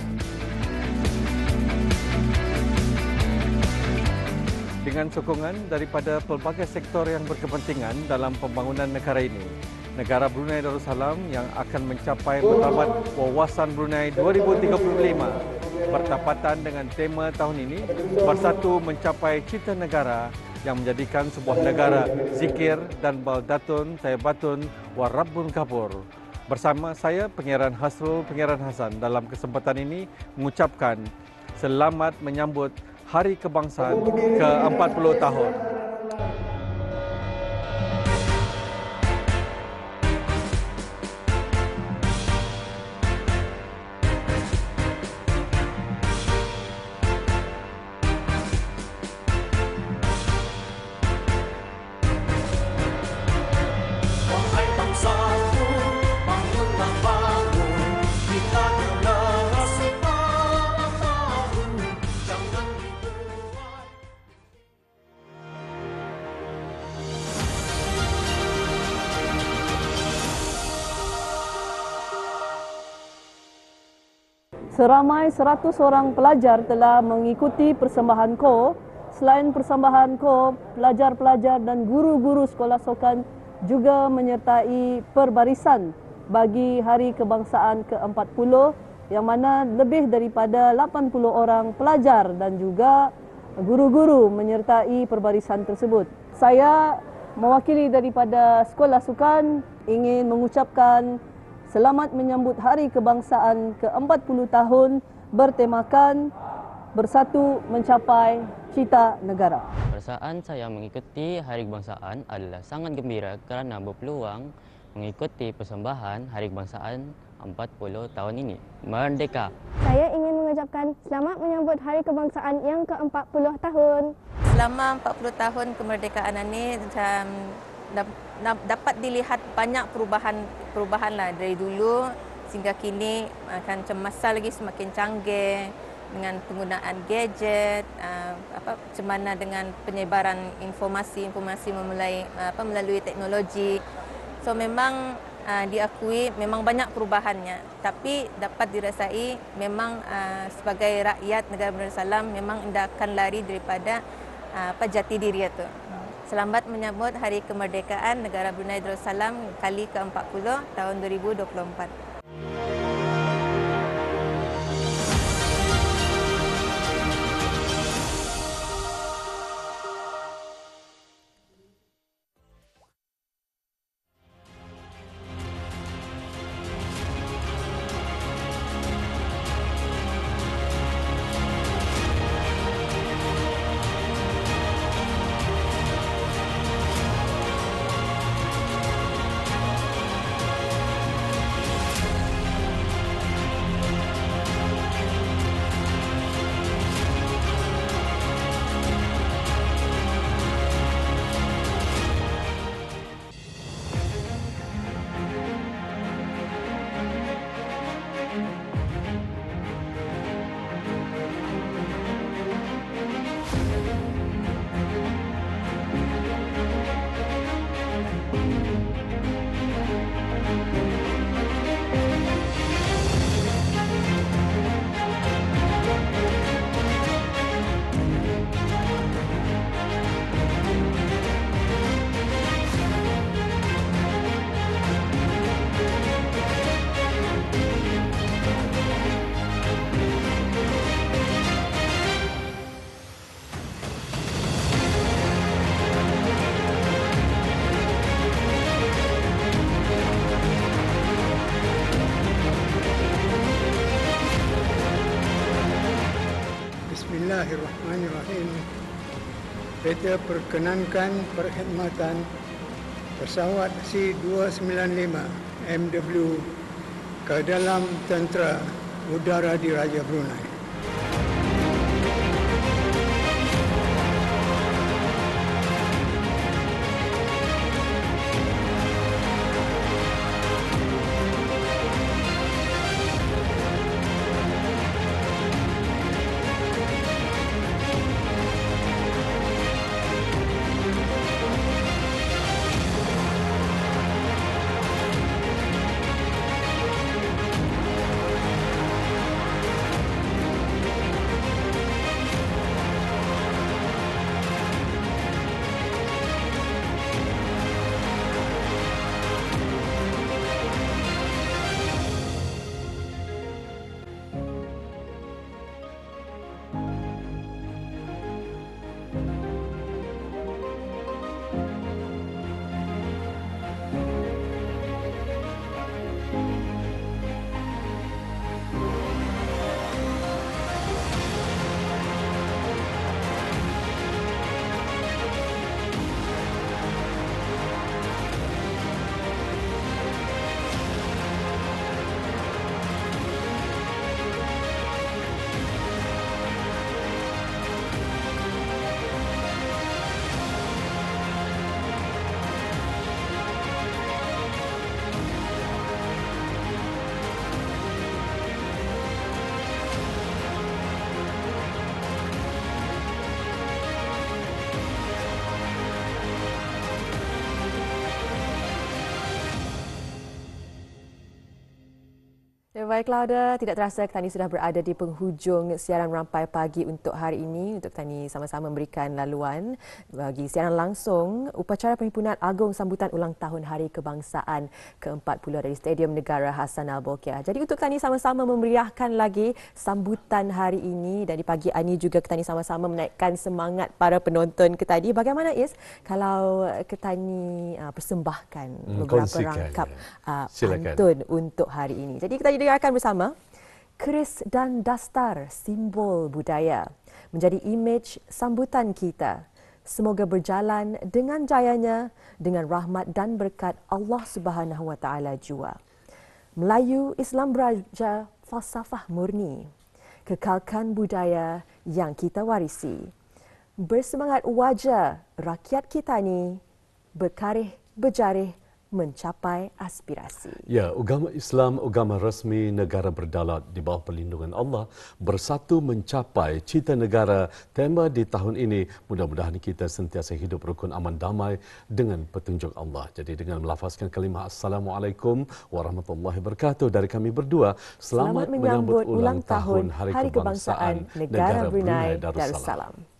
Dengan sokongan daripada pelbagai sektor yang berkepentingan dalam pembangunan negara ini, negara Brunei Darussalam yang akan mencapai Matlamat Wawasan Brunei 2035 bertepatan dengan tema tahun ini, Bersatu Mencapai Cita Negara, yang menjadikan sebuah negara zikir dan baldatun tayyibatun warabbun ghafur. Bersama saya, Pangeran Hasrul Pangeran Hassan, dalam kesempatan ini mengucapkan selamat menyambut Hari Kebangsaan ke-40 tahun. Seramai 100 orang pelajar telah mengikuti persembahan KOR. Selain persembahan KOR, pelajar-pelajar dan guru-guru sekolah sukan juga menyertai perbarisan bagi Hari Kebangsaan ke-40 yang mana lebih daripada 80 orang pelajar dan juga guru-guru menyertai perbarisan tersebut. Saya mewakili daripada sekolah sukan ingin mengucapkan selamat menyambut Hari Kebangsaan ke-40 tahun bertemakan Bersatu Mencapai Cita Negara. Perasaan saya mengikuti Hari Kebangsaan adalah sangat gembira kerana berpeluang mengikuti persembahan Hari Kebangsaan 40 tahun ini. Merdeka! Saya ingin mengucapkan selamat menyambut Hari Kebangsaan yang ke-40 tahun. Selama 40 tahun kemerdekaan ini dapat dilihat banyak perubahan lah dari dulu sehingga kini akan masa lagi semakin canggih dengan penggunaan gadget, macam mana dengan penyebaran informasi melalui teknologi. So memang diakui memang banyak perubahannya, tapi dapat dirasai memang sebagai rakyat negara Brunei Darussalam memang tidak akan lari daripada jati diri itu. Selamat menyambut Hari Kemerdekaan Negara Brunei Darussalam kali ke-40 tahun 2024. Bismillahirrahmanirrahim. Kita perkenankan perkhidmatan pesawat C-295 MW ke dalam tentera udara Diraja Brunei. Baiklah, Auda, tidak terasa Ketani sudah berada di penghujung siaran Rampai Pagi untuk hari ini. Untuk Ketani sama-sama memberikan laluan bagi siaran langsung upacara penghimpunan agung sambutan ulang tahun Hari Kebangsaan ke-40 dari Stadium Negara Hassan Al-Bolkiah. Jadi untuk Ketani sama-sama memeriahkan lagi sambutan hari ini, dan di pagi ini juga Ketani sama-sama menaikkan semangat para penonton Ketani. Bagaimana Is kalau Ketani persembahkan beberapa rangkap pantun untuk hari ini. Jadi kita dengarkan bersama. Keris dan dastar simbol budaya menjadi imej sambutan kita. Semoga berjalan dengan jayanya dengan rahmat dan berkat Allah Subhanahu Wa Taala jua. Melayu Islam beraja falsafah murni. Kekalkan budaya yang kita warisi. Bersemangat wajah rakyat kita ni berkarih berjarih mencapai aspirasi. Ya, agama Islam, agama rasmi negara berdaulat di bawah perlindungan Allah, bersatu mencapai cita negara. Tema di tahun ini, mudah-mudahan kita sentiasa hidup rukun, aman, damai dengan petunjuk Allah. Jadi dengan melafazkan kalimah Assalamualaikum warahmatullahi wabarakatuh dari kami berdua, selamat menyambut ulang tahun Hari Kebangsaan Negara Brunei Darussalam.